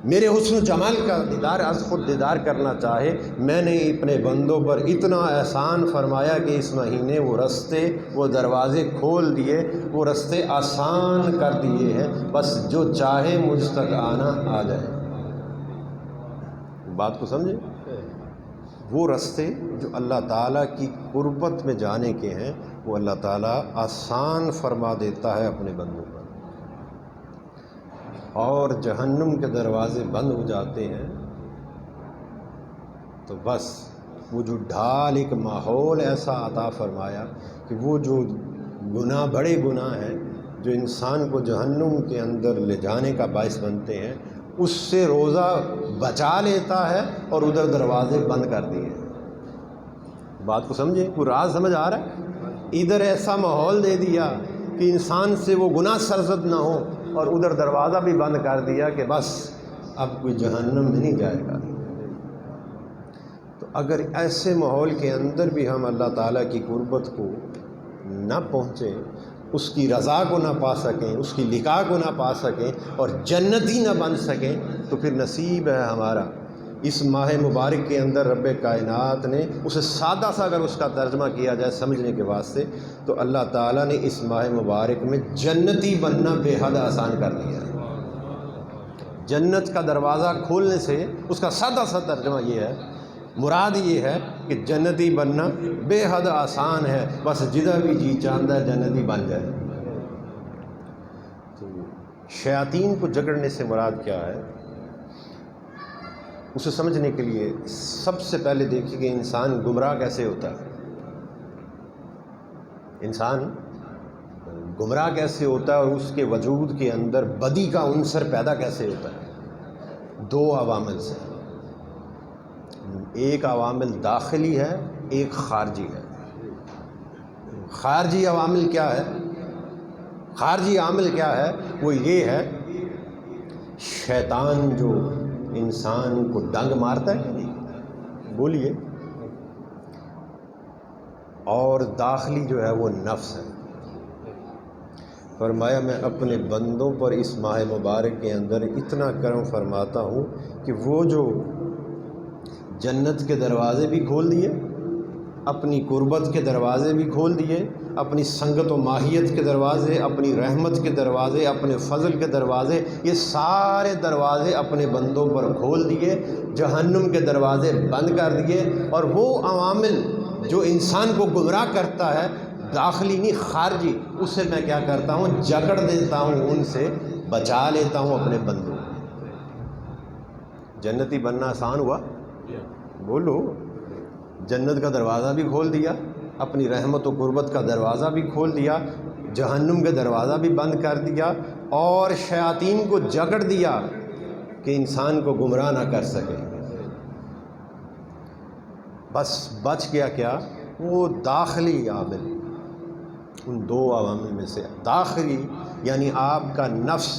میرے حسن و جمال کا دیدار از خود دیدار کرنا چاہے، میں نے اپنے بندوں پر اتنا احسان فرمایا کہ اس مہینے وہ رستے، وہ دروازے کھول دیے، وہ رستے آسان کر دیے ہیں، بس جو چاہے مجھ تک آنا آ جائے۔ بات کو سمجھے؟ وہ رستے جو اللہ تعالیٰ کی قربت میں جانے کے ہیں وہ اللہ تعالیٰ آسان فرما دیتا ہے اپنے بندوں پر، اور جہنم کے دروازے بند ہو جاتے ہیں تو بس وہ جو ڈھال، ایک ماحول ایسا عطا فرمایا کہ وہ جو گناہ، بڑے گناہ ہیں جو انسان کو جہنم کے اندر لے جانے کا باعث بنتے ہیں، اس سے روزہ بچا لیتا ہے اور ادھر دروازے بند کر دیے۔ بات کو سمجھے؟ کوئی راز سمجھ آ رہا ہے؟ ادھر ایسا ماحول دے دیا کہ انسان سے وہ گناہ سرزد نہ ہو، اور ادھر دروازہ بھی بند کر دیا کہ بس اب کوئی جہنم میں نہیں جائے گا۔ تو اگر ایسے ماحول کے اندر بھی ہم اللہ تعالیٰ کی قربت کو نہ پہنچیں، اس کی رضا کو نہ پا سکیں، اس کی لقاء کو نہ پا سکیں اور جنتی نہ بن سکیں، تو پھر نصیب ہے ہمارا۔ اس ماہ مبارک کے اندر رب کائنات نے اسے سادہ سا اگر اس کا ترجمہ کیا جائے سمجھنے کے واسطے، تو اللہ تعالیٰ نے اس ماہ مبارک میں جنتی بننا بے حد آسان کر دیا ہے۔ جنت کا دروازہ کھولنے سے اس کا سادہ سا ترجمہ یہ ہے، مراد یہ ہے کہ جنتی بننا بے حد آسان ہے، بس جدھر بھی جی چاہتا ہے جنتی بن جائے۔ تو شیاطین کو جکڑنے سے مراد کیا ہے، اسے سمجھنے کے لیے سب سے پہلے دیکھیے کہ انسان گمراہ کیسے ہوتا ہے۔ انسان گمراہ کیسے ہوتا ہے اور اس کے وجود کے اندر بدی کا عنصر پیدا کیسے ہوتا ہے؟ دو عوامل سے، ایک عوامل داخلی ہے، ایک خارجی ہے۔ خارجی عوامل کیا ہے؟ خارجی عامل کیا ہے؟ وہ یہ ہے، شیطان جو انسان کو ڈنگ مارتا ہے کہ نہیں، بولیے، اور داخلی جو ہے وہ نفس ہے۔ فرمایا میں اپنے بندوں پر اس ماہ مبارک کے اندر اتنا کرم فرماتا ہوں کہ وہ جو جنت کے دروازے بھی کھول دیے، اپنی قربت کے دروازے بھی کھول دیے، اپنی سنگت و ماہیت کے دروازے، اپنی رحمت کے دروازے، اپنے فضل کے دروازے، یہ سارے دروازے اپنے بندوں پر کھول دیے، جہنم کے دروازے بند کر دیے، اور وہ عوامل جو انسان کو گمراہ کرتا ہے، داخلی نہیں خارجی، اسے میں کیا کرتا ہوں، جکڑ دیتا ہوں، ان سے بچا لیتا ہوں اپنے بندوں۔ جنتی بننا آسان ہوا؟ بولو، جنت کا دروازہ بھی کھول دیا، اپنی رحمت و قربت کا دروازہ بھی کھول دیا، جہنم کا دروازہ بھی بند کر دیا، اور شیاطین کو جکڑ دیا کہ انسان کو گمراہ نہ کر سکے۔ بس بچ گیا کیا؟ وہ داخلی عامل، ان دو عوامل میں سے داخلی یعنی آپ کا نفس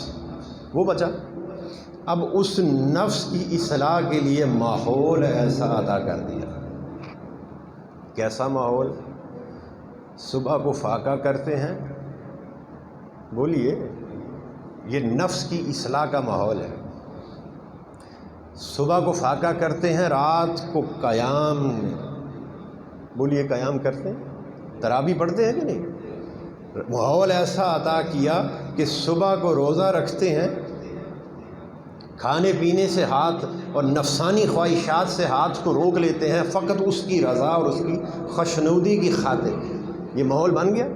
وہ بچا۔ اب اس نفس کی اصلاح کے لیے ماحول ایسا عطا کر دیا۔ کیسا ماحول؟ صبح کو فاقہ کرتے ہیں، بولیے، یہ نفس کی اصلاح کا ماحول ہے۔ صبح کو فاقہ کرتے ہیں، رات کو قیام، بولیے قیام کرتے ہیں، تراویح پڑھتے ہیں کہ نہیں؟ ماحول ایسا عطا کیا کہ صبح کو روزہ رکھتے ہیں، کھانے پینے سے ہاتھ اور نفسانی خواہشات سے ہاتھ کو روک لیتے ہیں، فقط اس کی رضا اور اس کی خوشنودی کی خاطر۔ یہ ماحول بن گیا۔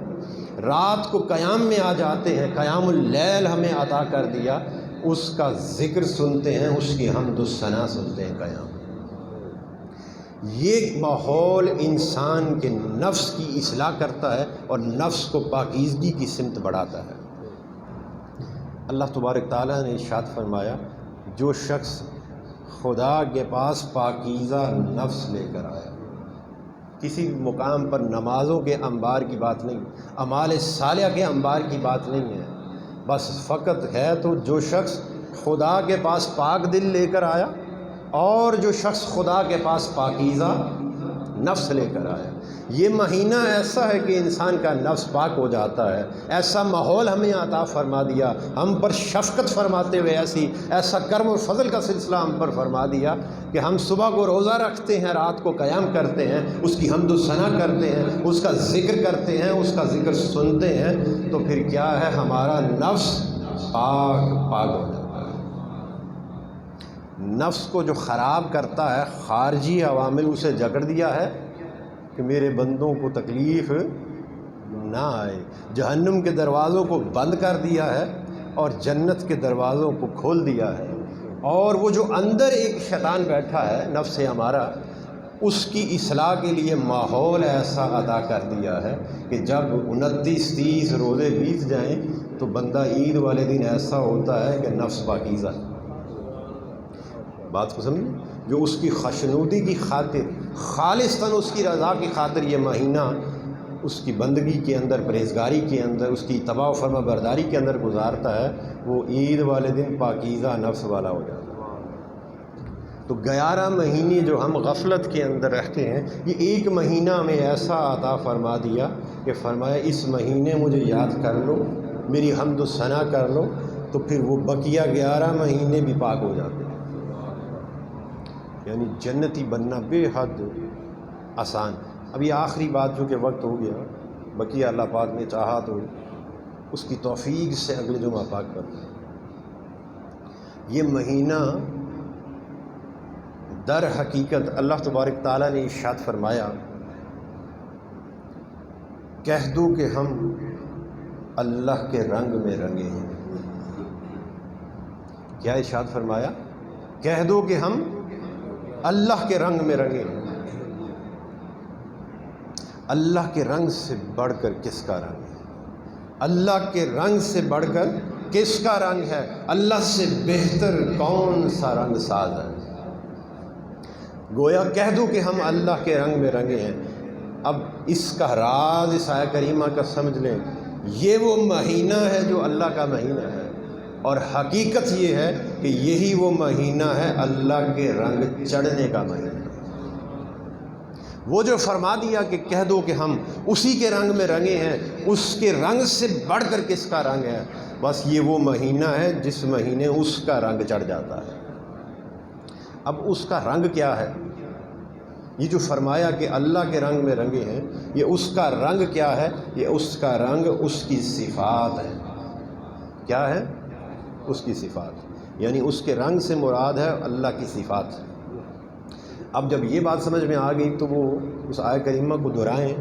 رات کو قیام میں آ جاتے ہیں، قیام اللیل ہمیں عطا کر دیا، اس کا ذکر سنتے ہیں، اس کی حمد و ثنا سنتے ہیں قیام۔ یہ ماحول انسان کے نفس کی اصلاح کرتا ہے اور نفس کو پاکیزگی کی سمت بڑھاتا ہے۔ اللہ تبارک تعالیٰ نے ارشاد فرمایا، جو شخص خدا کے پاس پاکیزہ نفس لے کر آیا۔ کسی مقام پر نمازوں کے انبار کی بات نہیں، اعمال صالحہ کے انبار کی بات نہیں ہے، بس فقط ہے تو جو شخص خدا کے پاس پاک دل لے کر آیا اور جو شخص خدا کے پاس پاکیزہ نفس لے کر آیا۔ یہ مہینہ ایسا ہے کہ انسان کا نفس پاک ہو جاتا ہے، ایسا ماحول ہمیں عطا فرما دیا، ہم پر شفقت فرماتے ہوئے ایسا کرم و فضل کا سلسلہ ہم پر فرما دیا کہ ہم صبح کو روزہ رکھتے ہیں، رات کو قیام کرتے ہیں، اس کی حمد و ثنا کرتے ہیں، اس کا ذکر کرتے ہیں، اس کا ذکر سنتے ہیں، تو پھر کیا ہے، ہمارا نفس پاک ہو جاتا ہے۔ نفس کو جو خراب کرتا ہے خارجی عوامل اسے جکڑ دیا ہے کہ میرے بندوں کو تکلیف نہ آئے، جہنم کے دروازوں کو بند کر دیا ہے اور جنت کے دروازوں کو کھول دیا ہے، اور وہ جو اندر ایک شیطان بیٹھا ہے نفس ہمارا، اس کی اصلاح کے لیے ماحول ایسا عطا کر دیا ہے کہ جب 29-30 روزے بیت جائیں تو بندہ عید والے دن ایسا ہوتا ہے کہ نفس پاکیزہ، بات کو سمجھیں، جو اس کی خشنودی کی خاطر، خالصتاً اس کی رضا کی خاطر یہ مہینہ اس کی بندگی کے اندر، پرہیزگاری کے اندر، اس کی اتباع و فرما برداری کے اندر گزارتا ہے، وہ عید والے دن پاکیزہ نفس والا ہو جاتا ہے۔ تو 11 مہینے جو ہم غفلت کے اندر رہتے ہیں، یہ ایک مہینہ ہمیں ایسا عطا فرما دیا کہ فرمایا اس مہینے مجھے یاد کر لو، میری حمد و ثنا کر لو، تو پھر وہ بقیہ 11 مہینے بھی پاک ہو جاتے ہیں۔ یعنی جنتی بننا بے حد آسان۔ اب یہ آخری بات جو کہ وقت ہو گیا، بقیہ اللہ پاک نے چاہا تو اس کی توفیق سے اگلے جمعہ پاک پر یہ مہینہ در حقیقت اللہ تبارک تعالیٰ نے ارشاد فرمایا، کہہ دو کہ ہم اللہ کے رنگ میں رنگے ہیں۔ کیا ارشاد فرمایا؟ کہہ دو کہ ہم اللہ کے رنگ میں رنگے ہیں۔ اللہ کے رنگ سے بڑھ کر کس کا رنگ ہے؟ اللہ کے رنگ سے بڑھ کر کس کا رنگ ہے؟ اللہ سے بہتر کون سا رنگ ساز ہے؟ گویا کہہ دو کہ ہم اللہ کے رنگ میں رنگے ہیں۔ اب اس کا راز اس آیہ کریمہ کا سمجھ لیں، یہ وہ مہینہ ہے جو اللہ کا مہینہ ہے، اور حقیقت یہ ہے کہ یہی وہ مہینہ ہے اللہ کے رنگ چڑھنے کا مہینہ۔ وہ جو فرما دیا کہ کہہ دو کہ ہم اسی کے رنگ میں رنگے ہیں، اس کے رنگ سے بڑھ کر کس کا رنگ ہے؟ بس یہ وہ مہینہ ہے جس مہینے اس کا رنگ چڑھ جاتا ہے۔ اب اس کا رنگ کیا ہے؟ یہ جو فرمایا کہ اللہ کے رنگ میں رنگے ہیں، یہ اس کا رنگ کیا ہے؟ یہ اس کا رنگ اس کی صفات ہے۔ کیا ہے؟ اس کی صفات، یعنی اس کے رنگ سے مراد ہے اللہ کی صفات۔ اب جب یہ بات سمجھ میں آ گئی تو وہ اس آیہ کریمہ کو دہرائیں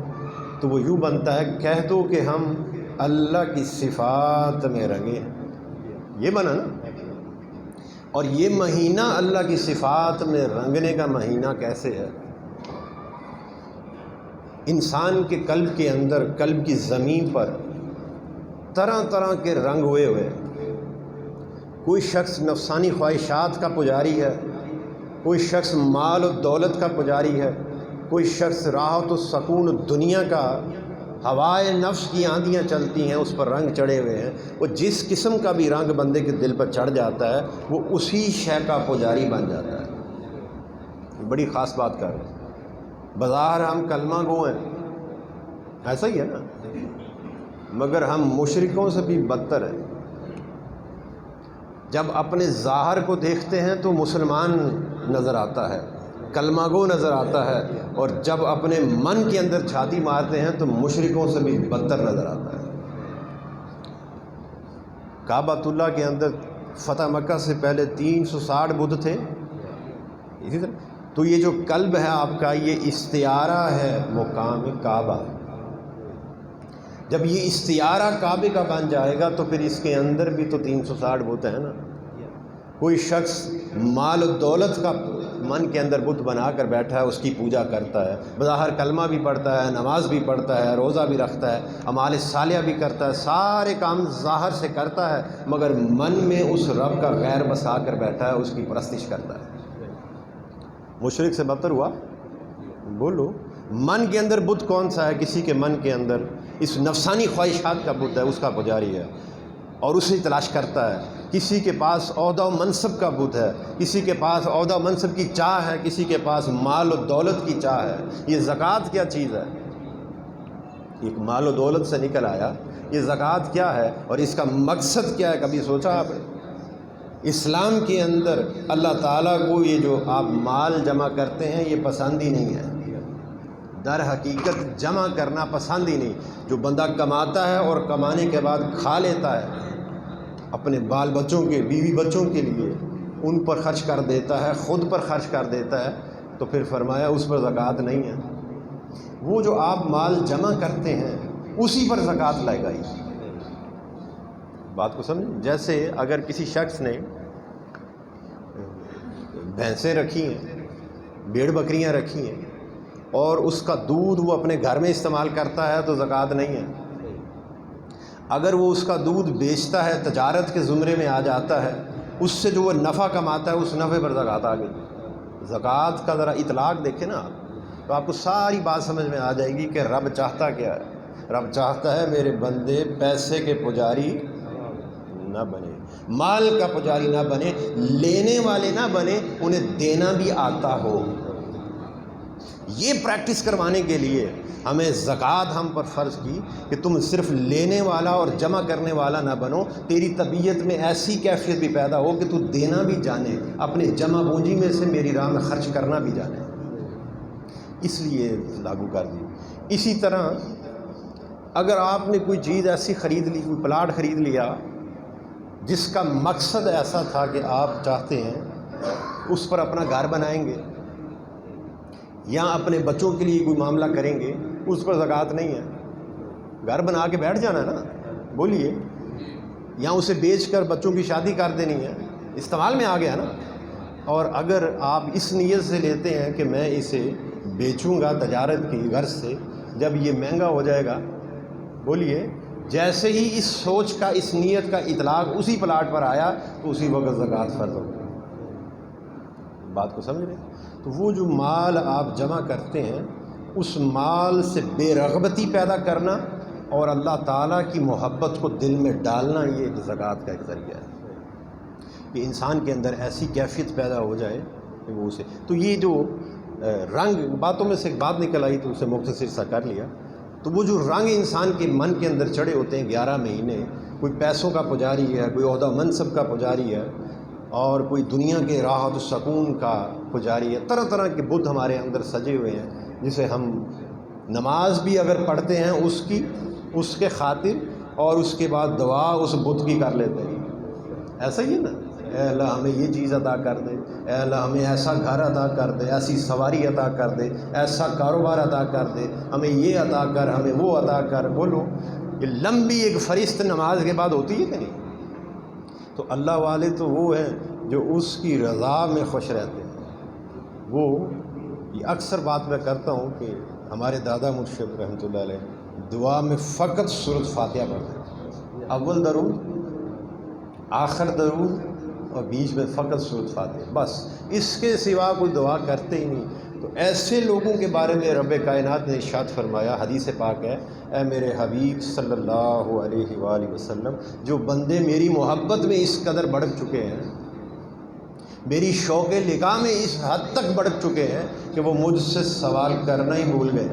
تو وہ یوں بنتا ہے، کہہ دو کہ ہم اللہ کی صفات میں رنگے ہیں۔ یہ بنا نا۔ اور یہ مہینہ اللہ کی صفات میں رنگنے کا مہینہ کیسے ہے؟ انسان کے قلب کے اندر، قلب کی زمین پر طرح طرح کے رنگ ہوئے کوئی شخص نفسانی خواہشات کا پجاری ہے، کوئی شخص مال و دولت کا پجاری ہے، کوئی شخص راحت و سکون دنیا کا، ہوائے نفس کی آندیاں چلتی ہیں، اس پر رنگ چڑھے ہوئے ہیں۔ وہ جس قسم کا بھی رنگ بندے کے دل پر چڑھ جاتا ہے وہ اسی شے کا پجاری بن جاتا ہے۔ بڑی خاص بات کر رہے ہیں، بظاہر ہم کلمہ گو ہیں، ایسا ہی ہے نا، مگر ہم مشرکوں سے بھی بدتر ہیں۔ جب اپنے ظاہر کو دیکھتے ہیں تو مسلمان نظر آتا ہے، کلمہ گو نظر آتا ہے، اور جب اپنے من کے اندر چھاتی مارتے ہیں تو مشرکوں سے بھی بدتر نظر آتا ہے۔ کعبۃ اللہ کے اندر فتح مکہ سے پہلے 360 بت تھے، اسی طرح تو یہ جو قلب ہے آپ کا، یہ استعارہ ہے مقام کعبہ۔ جب یہ استعارہ کعبے کا بن جائے گا تو پھر اس کے اندر بھی تو 360 بت ہیں نا۔ کوئی شخص مال و دولت کا من کے اندر بت بنا کر بیٹھا ہے، اس کی پوجا کرتا ہے، بظاہر کلمہ بھی پڑھتا ہے، نماز بھی پڑھتا ہے، روزہ بھی رکھتا ہے، اعمال صالحہ بھی کرتا ہے، سارے کام ظاہر سے کرتا ہے، مگر من میں اس رب کا غیر بسا کر بیٹھا ہے، اس کی پرستش کرتا ہے۔ مشرک سے بدتر ہوا؟ بولو، من کے اندر بت کون سا ہے؟ کسی کے من کے اندر اس نفسانی خواہشات کا بت ہے، اس کا پجاری ہے اور اسے تلاش کرتا ہے۔ کسی کے پاس عہدہ و منصب کا بت ہے، کسی کے پاس عہدہ و منصب کی چاہ ہے، کسی کے پاس مال و دولت کی چاہ ہے۔ یہ زکوٰۃ کیا چیز ہے؟ ایک مال و دولت سے نکل آیا، یہ زکوٰۃ کیا ہے اور اس کا مقصد کیا ہے؟ کبھی سوچا آپ نے؟ اسلام کے اندر اللہ تعالیٰ کو یہ جو آپ مال جمع کرتے ہیں یہ پسند ہی نہیں ہے، در حقیقت جمع کرنا پسند ہی نہیں۔ جو بندہ کماتا ہے اور کمانے کے بعد کھا لیتا ہے، اپنے بال بچوں کے، بیوی بچوں کے لیے ان پر خرچ کر دیتا ہے، خود پر خرچ کر دیتا ہے، تو پھر فرمایا اس پر زکوٰۃ نہیں ہے۔ وہ جو آپ مال جمع کرتے ہیں اسی پر زکوٰۃ لگائی۔ بات کو سمجھ؟ جیسے اگر کسی شخص نے بھینسیں رکھی ہیں، بھیڑ بکریاں رکھی ہیں اور اس کا دودھ وہ اپنے گھر میں استعمال کرتا ہے تو زکوٰۃ نہیں ہے۔ اگر وہ اس کا دودھ بیچتا ہے، تجارت کے زمرے میں آ جاتا ہے، اس سے جو وہ نفع کماتا ہے اس نفع پر زکوٰۃ آ گئی۔ زکوٰۃ کا ذرا اطلاق دیکھیں نا آپ، تو آپ کو ساری بات سمجھ میں آ جائے گی کہ رب چاہتا کیا ہے۔ رب چاہتا ہے میرے بندے پیسے کے پجاری نہ بنے، مال کا پجاری نہ بنے، لینے والے نہ بنے، انہیں دینا بھی آتا ہو۔ یہ پریکٹس کروانے کے لیے ہمیں زکوٰۃ ہم پر فرض کی کہ تم صرف لینے والا اور جمع کرنے والا نہ بنو، تیری طبیعت میں ایسی کیفیت بھی پیدا ہو کہ تو دینا بھی جانے، اپنے جمع پونجی میں سے میری راہ میں خرچ کرنا بھی جانے، اس لیے لاگو کر دی۔ اسی طرح اگر آپ نے کوئی چیز ایسی خرید لی، کوئی پلاٹ خرید لیا جس کا مقصد ایسا تھا کہ آپ چاہتے ہیں اس پر اپنا گھر بنائیں گے یا اپنے بچوں کے لیے کوئی معاملہ کریں گے، اس پر زکوٰۃ نہیں ہے۔ گھر بنا کے بیٹھ جانا نا، بولیے، یا اسے بیچ کر بچوں کی شادی کر دینی ہے، استعمال میں آ گیا نا۔ اور اگر آپ اس نیت سے لیتے ہیں کہ میں اسے بیچوں گا تجارت کی غرض سے، جب یہ مہنگا ہو جائے گا، بولیے، جیسے ہی اس سوچ کا، اس نیت کا اطلاق اسی پلاٹ پر آیا تو اسی وقت زکوٰۃ فرض ہو گئی۔ بات کو سمجھ رہے ہیں؟ تو وہ جو مال آپ جمع کرتے ہیں اس مال سے بے رغبتی پیدا کرنا اور اللہ تعالیٰ کی محبت کو دل میں ڈالنا، یہ زکوٰۃ کا ایک ذریعہ ہے کہ انسان کے اندر ایسی کیفیت پیدا ہو جائے کہ وہ اسے، تو یہ جو رنگ، باتوں میں سے ایک بات نکل آئی تو اسے مختصر سا کر لیا، تو وہ جو رنگ انسان کے من کے اندر چڑھے ہوتے ہیں 11 مہینے، کوئی پیسوں کا پجاری ہے، کوئی عہدہ منصب کا پجاری ہے اور کوئی دنیا کے راحت و سکون کا پجاری ہے، طرح طرح کے بت ہمارے اندر سجے ہوئے ہیں، جسے ہم نماز بھی اگر پڑھتے ہیں اس کے خاطر اور اس کے بعد دعا اس بت کی کر لیتے ہیں۔ ایسا ہی ہے نا، اے اللہ ہمیں یہ چیز عطا کر دے، اے اللہ ہمیں ایسا گھر عطا کر دے، ایسی سواری عطا کر دے، ایسا کاروبار عطا کر دے، ہمیں یہ عطا کر، ہمیں وہ عطا کر۔ بولو، یہ لمبی ایک فہرست نماز کے بعد ہوتی ہے کہ نہیں؟ تو اللہ والے تو وہ ہیں جو اس کی رضا میں خوش رہتے ہیں۔ وہ یہ اکثر بات میں کرتا ہوں کہ ہمارے دادا مرشد رحمۃ اللہ علیہ دعا میں فقط سورۃ فاتحہ پڑھتے ہیں، اول درود، آخر درود اور بیچ میں فقط سورۃ فاتحہ، بس اس کے سوا کوئی دعا کرتے ہی نہیں۔ تو ایسے لوگوں کے بارے میں رب کائنات نے ارشاد فرمایا، حدیث پاک ہے، اے میرے حبیب صلی اللہ علیہ وآلہ وسلم، جو بندے میری محبت میں اس قدر بڑک چکے ہیں، میری شوق لقاء میں اس حد تک بڑک چکے ہیں کہ وہ مجھ سے سوال کرنا ہی بھول گئے،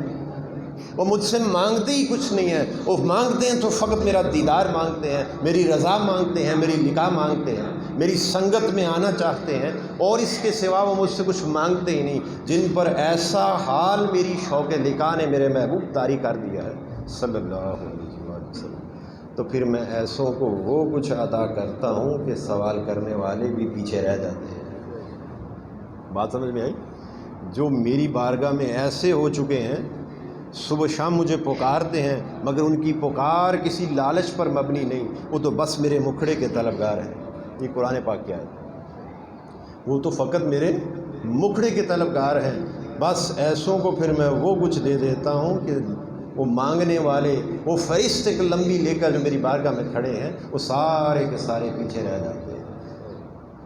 وہ مجھ سے مانگتے ہی کچھ نہیں ہے، وہ مانگتے ہیں تو فقط میرا دیدار مانگتے ہیں، میری رضا مانگتے ہیں، میری لقاء مانگتے ہیں، میری سنگت میں آنا چاہتے ہیں، اور اس کے سوا وہ مجھ سے کچھ مانگتے ہی نہیں، جن پر ایسا حال میری شوق لقاء نے میرے محبوب طاری کر دیا ہے صلی اللہ علیہ وسلم، تو پھر میں ایسوں کو وہ کچھ عطا کرتا ہوں کہ سوال کرنے والے بھی پیچھے رہ جاتے ہیں۔ بات سمجھ میں آئی؟ جو میری بارگاہ میں ایسے ہو چکے ہیں، صبح شام مجھے پکارتے ہیں، مگر ان کی پکار کسی لالچ پر مبنی نہیں، وہ تو بس میرے مکھڑے کے طلبگار ہیں۔ یہ قرآن پاک کیا ہے؟ وہ تو فقط میرے مکھڑے کے طلبگار ہیں، بس ایسوں کو پھر میں وہ کچھ دے دیتا ہوں کہ وہ مانگنے والے، وہ فرشت ایک لمبی لے کر جو میری بارگاہ میں کھڑے ہیں، وہ سارے کے سارے پیچھے رہ جاتے ہیں۔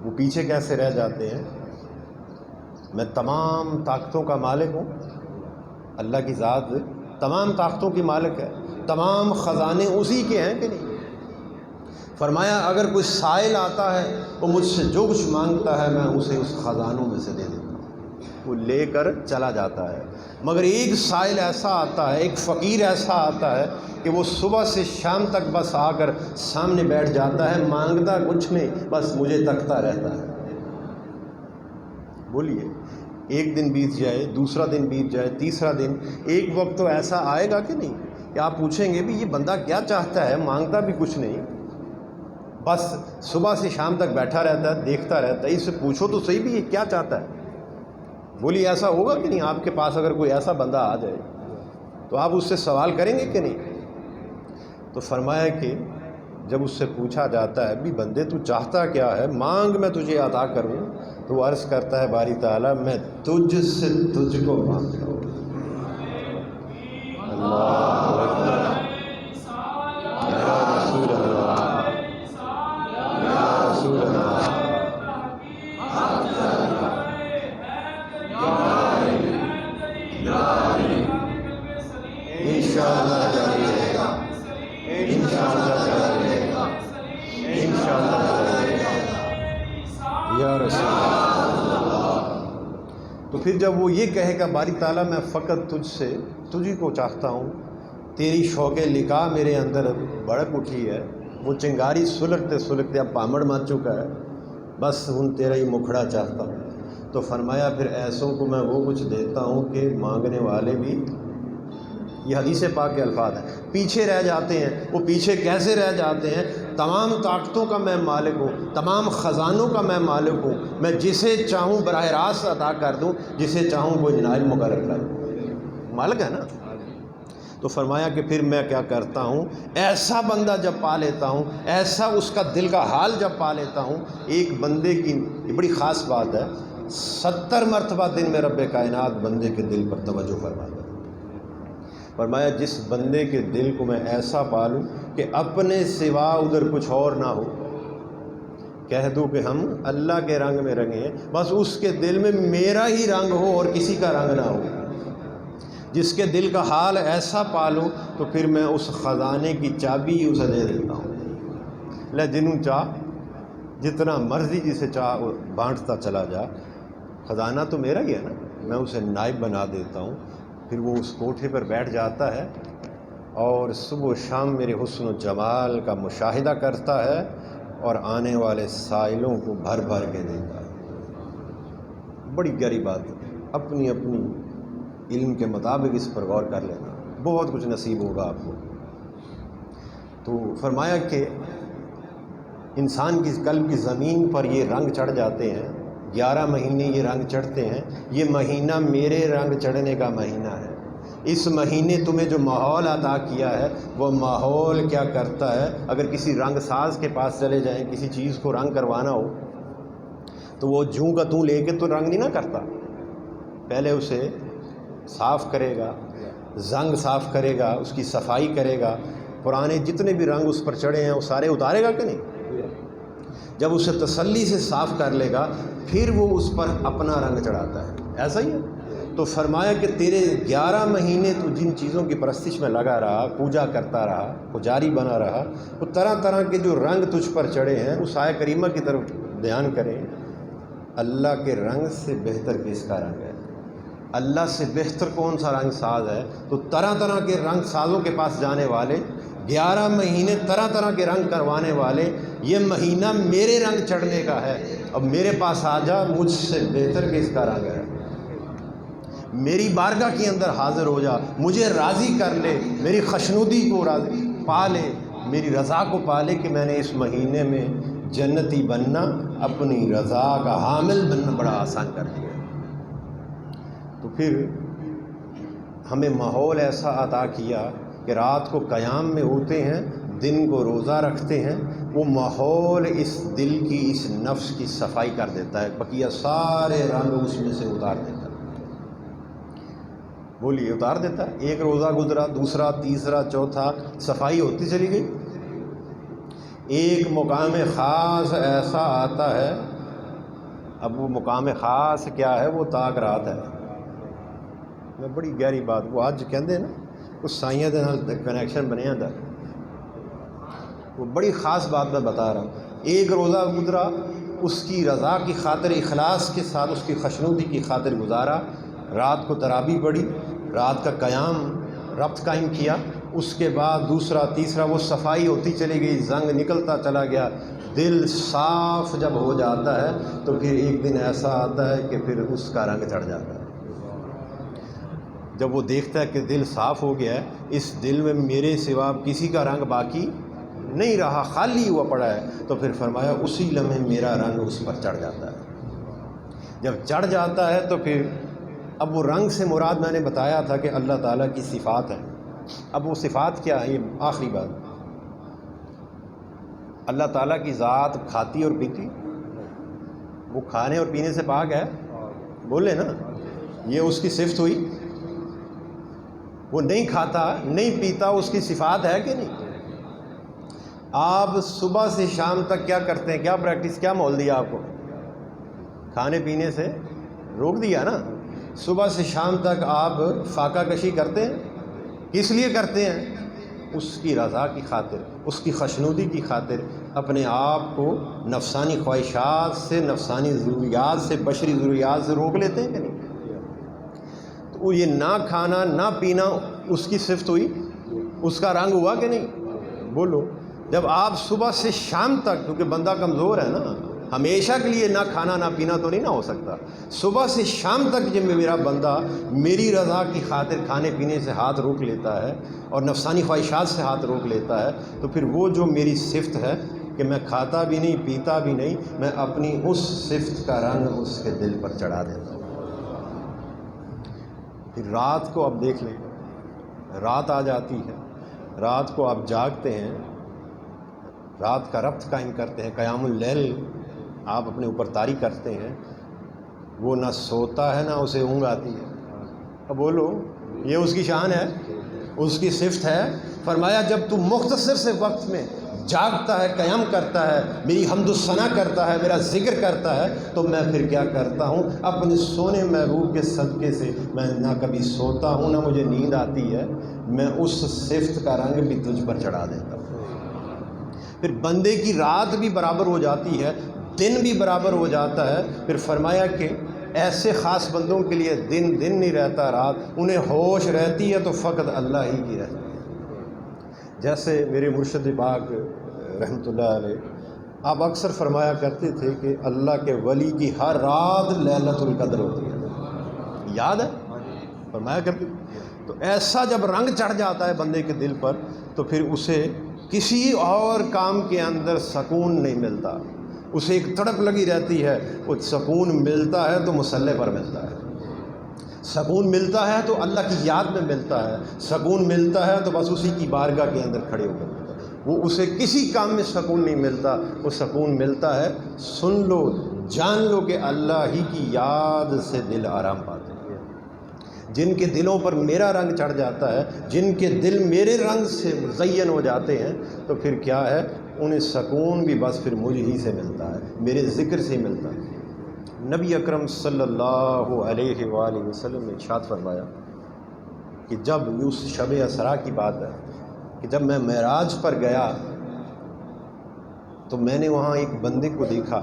وہ پیچھے کیسے رہ جاتے ہیں؟ میں تمام طاقتوں کا مالک ہوں. اللہ کی ذات تمام طاقتوں کی مالک ہے، تمام خزانے اسی کے ہیں کہ نہیں. فرمایا اگر کوئی سائل آتا ہے وہ مجھ سے جو کچھ مانگتا ہے میں اسے اس خزانوں میں سے دے دیتا ہوں، وہ لے کر چلا جاتا ہے. مگر ایک سائل ایسا آتا ہے، ایک فقیر ایسا آتا ہے کہ وہ صبح سے شام تک بس آ کر سامنے بیٹھ جاتا ہے، مانگتا کچھ نہیں، بس مجھے تکتا رہتا ہے. بولیے، ایک دن بیت جائے، دوسرا دن بیت جائے، تیسرا دن، ایک وقت تو ایسا آئے گا کہ نہیں کہ آپ پوچھیں گے بھی یہ بندہ کیا چاہتا ہے، مانگتا بھی کچھ نہیں، بس صبح سے شام تک بیٹھا رہتا ہے، دیکھتا رہتا ہے. اس سے پوچھو تو صحیح بھی یہ کیا چاہتا ہے. بولیے ایسا ہوگا کہ نہیں؟ آپ کے پاس اگر کوئی ایسا بندہ آ جائے تو آپ اس سے سوال کریں گے کہ نہیں؟ تو فرمایا کہ جب اس سے پوچھا جاتا ہے بھی بندے تو چاہتا کیا ہے، مانگ میں تجھے عطا کروں، تو وہ عرض کرتا ہے باری تعالیٰ میں تجھ سے تجھ کو مانگتا ہوں. اللہ اکبر، یا رسول اللہ، یا رسول اللہ. انشاءاللہ جاری رہے گا، انشاءاللہ جاری رہے گا، انشاءاللہ جاری رہے گا یا رسول اللہ. تو پھر جب وہ یہ کہے گا باری تعالیٰ میں فقط تجھی کو چاہتا ہوں، تیری شوق لقاء میرے اندر بڑک اٹھی ہے، وہ چنگاری سلگتے سلگتے اب پامڑ مچ چکا ہے، بس ہن تیرا ہی مکھڑا چاہتا ہوں. تو فرمایا پھر ایسوں کو میں وہ کچھ دیتا ہوں کہ مانگنے والے بھی، یہ حدیث پاک کے الفاظ ہیں، پیچھے رہ جاتے ہیں. وہ پیچھے کیسے رہ جاتے ہیں؟ تمام طاقتوں کا میں مالک ہوں، تمام خزانوں کا میں مالک ہوں، میں جسے چاہوں براہ راست عطا کر دوں، جسے چاہوں کوئی نائب مقرر کر دوں. مالک ہے نا. تو فرمایا کہ پھر میں کیا کرتا ہوں، ایسا بندہ جب پا لیتا ہوں، ایسا اس کا دل کا حال جب پا لیتا ہوں. ایک بندے کی یہ بڑی خاص بات ہے، 70 مرتبہ دن میں رب کائنات بندے کے دل پر توجہ فرماتا ہے. فرمایا جس بندے کے دل کو میں ایسا پالوں کہ اپنے سوا ادھر کچھ اور نہ ہو، کہہ دوں کہ ہم اللہ کے رنگ میں رنگے ہیں، بس اس کے دل میں میرا ہی رنگ ہو اور کسی کا رنگ نہ ہو. جس کے دل کا حال ایسا پالوں تو پھر میں اس خزانے کی چابی اسے دے دیتا ہوں. لے جنوں چاہ جتنا مرضی جسے چاہ بانٹتا چلا جا، خزانہ تو میرا ہی ہے نا، میں اسے نائب بنا دیتا ہوں. پھر وہ اس کوٹھے پر بیٹھ جاتا ہے اور صبح و شام میرے حسن و جمال کا مشاہدہ کرتا ہے اور آنے والے سائلوں کو بھر بھر کے دیتا ہے. بڑی گہری بات ہے، اپنی اپنی علم کے مطابق اس پر غور کر لینا، بہت کچھ نصیب ہوگا آپ کو. تو فرمایا کہ انسان کی قلب کی زمین پر یہ رنگ چڑھ جاتے ہیں، 11 مہینے یہ رنگ چڑھتے ہیں. یہ مہینہ میرے رنگ چڑھنے کا مہینہ ہے. اس مہینے تمہیں جو ماحول عطا کیا ہے وہ ماحول کیا کرتا ہے، اگر کسی رنگ ساز کے پاس چلے جائیں، کسی چیز کو رنگ کروانا ہو تو وہ جوں کا توں لے کے تو رنگ نہیں نہ کرتا، پہلے اسے صاف کرے گا، زنگ صاف کرے گا، اس کی صفائی کرے گا، پرانے جتنے بھی رنگ اس پر چڑھے ہیں وہ سارے اتارے گا کہ نہیں. جب اسے تسلی سے صاف کر لے گا پھر وہ اس پر اپنا رنگ چڑھاتا ہے. ایسا ہی ہے. تو فرمایا کہ تیرے 11 مہینے تو جن چیزوں کی پرستش میں لگا رہا، پوجا کرتا رہا، پجاری بنا رہا، وہ طرح طرح کے جو رنگ تجھ پر چڑھے ہیں اس آیہ کریمہ کی طرف دھیان کریں. اللہ کے رنگ سے بہتر کس کا رنگ ہے؟ اللہ سے بہتر کون سا رنگ ساز ہے؟ تو طرح طرح کے رنگ سازوں کے پاس جانے والے، 11 مہینے طرح طرح کے رنگ کروانے والے، یہ مہینہ میرے رنگ چڑھنے کا ہے. اب میرے پاس آ جا، مجھ سے بہتر کس کا رنگ ہے؟ میری بارگاہ کے اندر حاضر ہو جا، مجھے راضی کر لے، میری خشنودی کو راضی پا لے، میری رضا کو پا لے کہ میں نے اس مہینے میں جنتی بننا، اپنی رضا کا حامل بننا بڑا آسان کر دیا. تو پھر ہمیں ماحول ایسا عطا کیا کہ رات کو قیام میں ہوتے ہیں، دن کو روزہ رکھتے ہیں. وہ ماحول اس دل کی، اس نفس کی صفائی کر دیتا ہے، بقیہ سارے رنگ اس میں سے اتار دیتا ہے. بولیے اتار دیتا ہے. ایک روزہ گزرا، دوسرا، تیسرا، چوتھا، صفائی ہوتی چلی گئی. ایک مقام خاص ایسا آتا ہے اب وہ مقام خاص کیا ہے، وہ تاک رات ہے. میں بڑی گہری بات وہ اج کہندے نا اس سائیاں دے نال کنیکشن بنیا دا، وہ بڑی خاص بات میں بتا رہا ہوں. ایک روزہ گزرا، اس کی رضا کی خاطر اخلاص کے ساتھ اس کی خوشنودی کی خاطر گزارا، رات کو تراویح پڑھی، رات کا قیام ربط قائم کیا. اس کے بعد دوسرا تیسرا وہ صفائی ہوتی چلی گئی، زنگ نکلتا چلا گیا. دل صاف جب ہو جاتا ہے تو پھر ایک دن ایسا آتا ہے کہ پھر اس کا رنگ چڑھ جاتا ہے. جب وہ دیکھتا ہے کہ دل صاف ہو گیا ہے، اس دل میں میرے سوا کسی کا رنگ باقی نہیں رہا، خالی ہوا پڑا ہے، تو پھر فرمایا اسی لمحے میرا رنگ اس پر چڑھ جاتا ہے. جب چڑھ جاتا ہے تو پھر اب وہ رنگ سے مراد میں نے بتایا تھا کہ اللہ تعالیٰ کی صفات ہیں. اب وہ صفات کیا ہے؟ یہ آخری بات. اللہ تعالیٰ کی ذات کھاتی اور پیتی، وہ کھانے اور پینے سے پاک ہے، بولے نا، یہ اس کی صفت ہوئی. وہ نہیں کھاتا نہیں پیتا، اس کی صفات ہے کہ نہیں؟ آپ صبح سے شام تک کیا کرتے ہیں؟ کیا پریکٹس، کیا مول دیا آپ کو؟ کھانے پینے سے روک دیا نا. صبح سے شام تک آپ فاقہ کشی کرتے ہیں، کس لیے کرتے ہیں؟ اس کی رضا کی خاطر، اس کی خوشنودی کی خاطر اپنے آپ کو نفسانی خواہشات سے، نفسانی ضروریات سے، بشری ضروریات سے روک لیتے ہیں کہ نہیں؟ تو یہ نہ کھانا نہ پینا اس کی صفت ہوئی، اس کا رنگ ہوا کہ نہیں؟ بولو. جب آپ صبح سے شام تک، کیونکہ بندہ کمزور ہے نا، ہمیشہ کے لیے نہ کھانا نہ پینا تو نہیں نہ ہو سکتا. صبح سے شام تک جب میرا بندہ میری رضا کی خاطر کھانے پینے سے ہاتھ روک لیتا ہے اور نفسانی خواہشات سے ہاتھ روک لیتا ہے، تو پھر وہ جو میری صفت ہے کہ میں کھاتا بھی نہیں پیتا بھی نہیں، میں اپنی اس صفت کا رنگ اس کے دل پر چڑھا دیتا ہوں. پھر رات کو اب دیکھ لیں، رات آ جاتی ہے، رات کو آپ جاگتے ہیں، رات کا ربط قائم کرتے ہیں، قیام اللیل آپ اپنے اوپر طاری کرتے ہیں. وہ نہ سوتا ہے نہ اسے اونگ آتی ہے. اب بولو، یہ اس کی شان ہے، اس کی صفت ہے. فرمایا جب تو مختصر سے وقت میں جاگتا ہے، قیام کرتا ہے، میری حمد و ثنا کرتا ہے، میرا ذکر کرتا ہے، تو میں پھر کیا کرتا ہوں؟ اپنے سونے محبوب کے صدقے سے میں نہ کبھی سوتا ہوں نہ مجھے نیند آتی ہے، میں اس صفت کا رنگ بھی تجھ پر چڑھا دیتا ہوں. پھر بندے کی رات بھی برابر ہو جاتی ہے، دن بھی برابر ہو جاتا ہے. پھر فرمایا کہ ایسے خاص بندوں کے لیے دن نہیں رہتا، رات انہیں ہوش رہتی ہے تو فقط اللہ ہی کی رہتی ہے. جیسے میرے مرشد پاک رحمۃ اللہ علیہ آپ اکثر فرمایا کرتے تھے کہ اللہ کے ولی کی ہر رات لیلۃ القدر ہوتی ہے. یاد ہے؟ فرمایا کرتے. تو ایسا جب رنگ چڑھ جاتا ہے بندے کے دل پر، تو پھر اسے کسی اور کام کے اندر سکون نہیں ملتا، اسے ایک تڑپ لگی رہتی ہے. وہ سکون ملتا ہے تو مصلی پر ملتا ہے، سکون ملتا ہے تو اللہ کی یاد میں ملتا ہے، سکون ملتا ہے تو بس اسی کی بارگاہ کے اندر کھڑے ہو کر. وہ اسے کسی کام میں سکون نہیں ملتا، وہ سکون ملتا ہے، سن لو جان لو کہ اللہ ہی کی یاد سے دل آرام پاتے ہیں. جن کے دلوں پر میرا رنگ چڑھ جاتا ہے، جن کے دل میرے رنگ سے مزین ہو جاتے ہیں، تو پھر کیا ہے؟ انہیں سکون بھی بس پھر مجھ ہی سے ملتا ہے، میرے ذکر سے ملتا ہے. نبی اکرم صلی اللہ علیہ وآلہ وسلم نے ارشاد فرمایا کہ جب اس شب اسرا کی بات ہے کہ جب میں معراج پر گیا تو میں نے وہاں ایک بندے کو دیکھا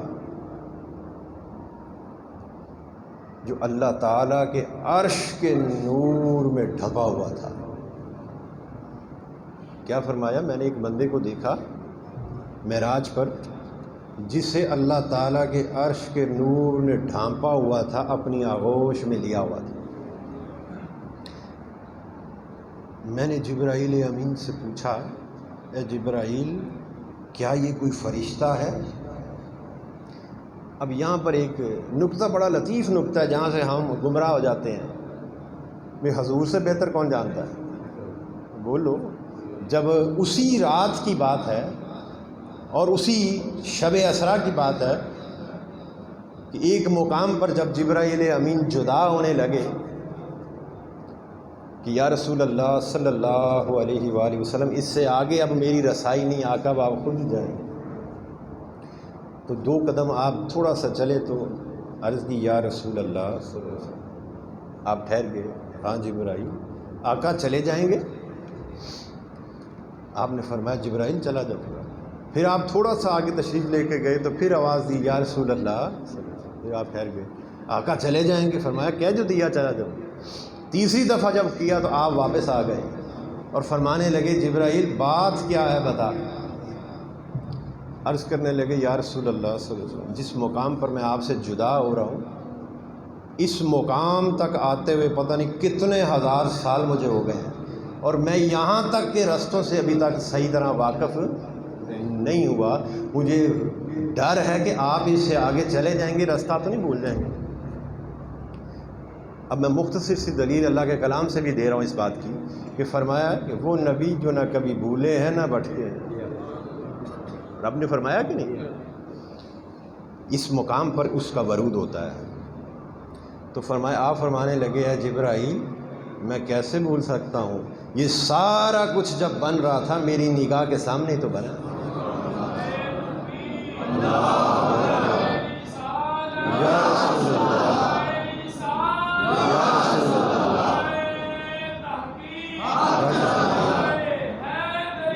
جو اللہ تعالیٰ کے عرش کے نور میں ڈھکا ہوا تھا. کیا فرمایا؟ میں نے ایک بندے کو دیکھا معراج پر جسے اللہ تعالیٰ کے عرش کے نور نے ڈھانپا ہوا تھا، اپنی آغوش میں لیا ہوا تھا. میں نے جبرائیل امین سے پوچھا، اے جبرائیل، کیا یہ کوئی فرشتہ ہے؟ اب یہاں پر ایک نقطہ، بڑا لطیف نقطہ ہے جہاں سے ہم گمراہ ہو جاتے ہیں. میں حضور سے بہتر کون جانتا ہے؟ بولو. جب اسی رات کی بات ہے اور اسی شب اسرا کی بات ہے کہ ایک مقام پر جب جبرائیل امین جدا ہونے لگے کہ یا رسول اللہ صلی اللہ علیہ وآلہ وسلم، اس سے آگے اب میری رسائی نہیں، آقا آپ خود ہی جائیں. تو 2 قدم آپ تھوڑا سا چلے تو عرض کی یا رسول اللہ صلی اللہ علیہ وسلم آپ ٹھہر گئے؟ ہاں جبرائیل آقا چلے جائیں گے؟ آپ نے فرمایا جبرائیل چلا جاؤ۔ پھر آپ تھوڑا سا آگے تشریف لے کے گئے تو پھر آواز دی یا رسول اللہ، پھر آپ ٹھہر گئے، آقا چلے جائیں گے؟ فرمایا کہہ جو دیا چلا جاؤ۔ تیسری دفعہ جب کیا تو آپ واپس آ گئے اور فرمانے لگے جبرائیل بات کیا ہے بتا۔ عرض کرنے لگے یا رسول اللہ صلی اللہ علیہ وسلم جس مقام پر میں آپ سے جدا ہو رہا ہوں اس مقام تک آتے ہوئے پتہ نہیں کتنے ہزار سال مجھے ہو گئے ہیں اور میں یہاں تک کے رستوں سے ابھی تک صحیح طرح واقف نہیں ہوا، مجھے ڈر ہے کہ آپ اس سے آگے چلے جائیں گے، راستہ تو نہیں بھول جائیں گے۔ اب میں مختصر سی دلیل اللہ کے کلام سے بھی دے رہا ہوں اس بات کی کہ فرمایا کہ وہ نبی جو نہ کبھی بھولے ہیں نہ بھٹکے ہیں، رب نے فرمایا کہ نہیں، اس مقام پر اس کا ورود ہوتا ہے۔ تو فرمایا آپ فرمانے لگے ہے جبرائیل میں کیسے بھول سکتا ہوں، یہ سارا کچھ جب بن رہا تھا میری نگاہ کے سامنے تو بنا۔ یا رسول اللہ، یا رسول اللہ،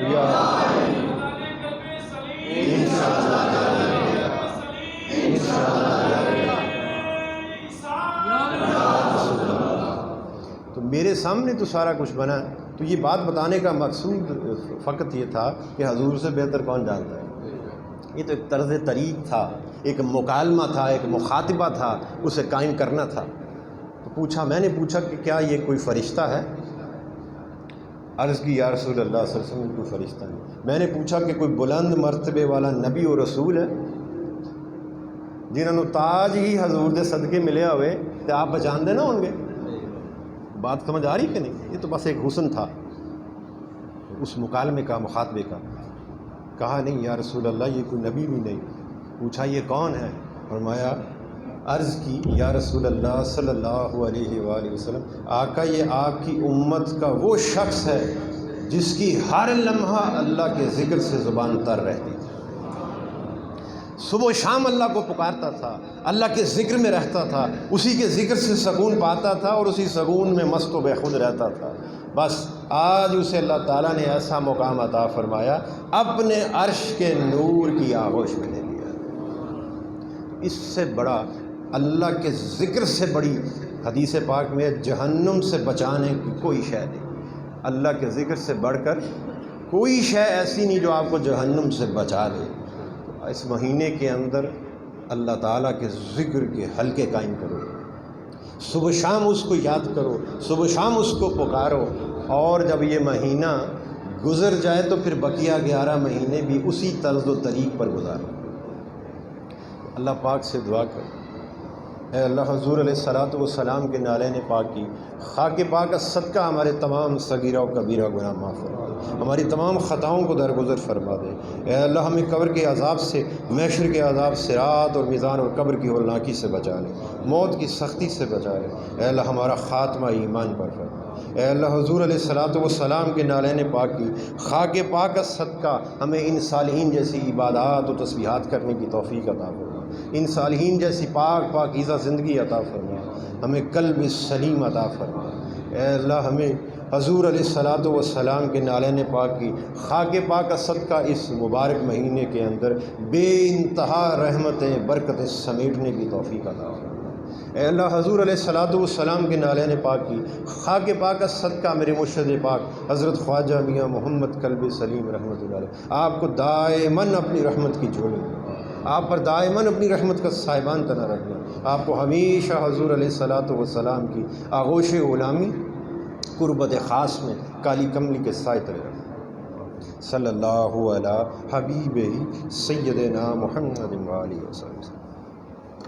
یا تو میرے سامنے تو سارا کچھ بنا۔ تو یہ بات بتانے کا مقصود فقط یہ تھا کہ حضور سے بہتر کون جانتا ہے۔ یہ تو ایک طرز طریق تھا، ایک مکالمہ تھا، ایک مخاطبہ تھا، اسے قائم کرنا تھا۔ تو پوچھا، میں نے پوچھا کہ کیا یہ کوئی فرشتہ ہے؟ عرض کی یا رسول اللہ صلی اللہ علیہ وسلم کوئی فرشتہ نہیں۔ میں نے پوچھا کہ کوئی بلند مرتبے والا نبی و رسول ہے جنہوں نے تاج ہی حضور دے صدقے ملے ہوئے تو آپ پہچان دے نہ ہوں گے؟ بات سمجھ آ رہی کہ نہیں؟ یہ تو بس ایک حسن تھا اس مکالمے کا، مخاطبے کا۔ کہا نہیں یا رسول اللہ یہ کوئی نبی بھی نہیں۔ پوچھا یہ کون ہے؟ فرمایا، عرض کی یا رسول اللہ صلی اللہ علیہ وآلہ وسلم آقا یہ آپ کی امت کا وہ شخص ہے جس کی ہر لمحہ اللہ کے ذکر سے زبان تر رہتی تھی، صبح و شام اللہ کو پکارتا تھا، اللہ کے ذکر میں رہتا تھا، اسی کے ذکر سے سکون پاتا تھا اور اسی سکون میں مست و بے خود رہتا تھا۔ بس آج اسے اللہ تعالیٰ نے ایسا مقام عطا فرمایا، اپنے عرش کے نور کی آغوش میں لے لیا۔ اس سے بڑا اللہ کے ذکر سے بڑی حدیث پاک میں جہنم سے بچانے کی کوئی شے نہیں۔ اللہ کے ذکر سے بڑھ کر کوئی شے ایسی نہیں جو آپ کو جہنم سے بچا دے۔ اس مہینے کے اندر اللہ تعالیٰ کے ذکر کے حلقے قائم کرو، صبح شام اس کو یاد کرو، صبح شام اس کو پکارو، اور جب یہ مہینہ گزر جائے تو پھر بقیہ 11 مہینے بھی اسی طرز و طریق پر گزارو۔ اللہ پاک سے دعا کرو، اے اللہ حضور علیہ الصلوۃ والسلام کے نالین پاک کی خاک پاک کا صدقہ ہمارے تمام صغیرہ و کبیرہ گناہ معاف فرما دے، ہماری تمام خطاؤں کو درگزر فرما دے۔ اے اللہ ہمیں قبر کے عذاب سے، محشر کے عذاب، صراط اور میزان اور قبر کی ہولناکی سے بچا لے، موت کی سختی سے بچا لے۔ اے اللہ ہمارا خاتمہ ایمان پر فرما۔ اے اللہ حضور علیہ الصلوۃ والسلام کے نالین پاک کی خاک پاک کا صدقہ ہمیں ان صالحین جیسی عبادات و تسبیحات کرنے کی توفیق عطا فرما، ان صالحین جیسی پاک پاکیزہ زندگی عطا فرما، ہمیں قلب سلیم عطا فرما۔ اے اللہ ہمیں حضور علیہ الصلوۃ والسلام کے نالین پاک کی خاک پاک کا صدقہ اس مبارک مہینے کے اندر بے انتہا رحمتیں برکتیں سمیٹنے کی توفیق عطا فرما۔ اے اللہ حضور علیہ الصلوۃ والسلام کے نالین پاک کی خاک پاک کا صدقہ میرے مرشد پاک حضرت خواجہ میاں محمد قلب سلیم رحمۃ اللہ علیہ آپ کو دائماً اپنی رحمت کی جھولی، آپ پر دائماً اپنی رحمت کا صاحبان تنا رکھنا، آپ کو ہمیشہ حضور علیہ الصلوۃ والسلام کی آغوش غلامی قربت خاص میں کالی کملی کے سائے تلے رکھنا۔ صلی اللہ علی حبیب سیدنا محمد وآلہ وسلم۔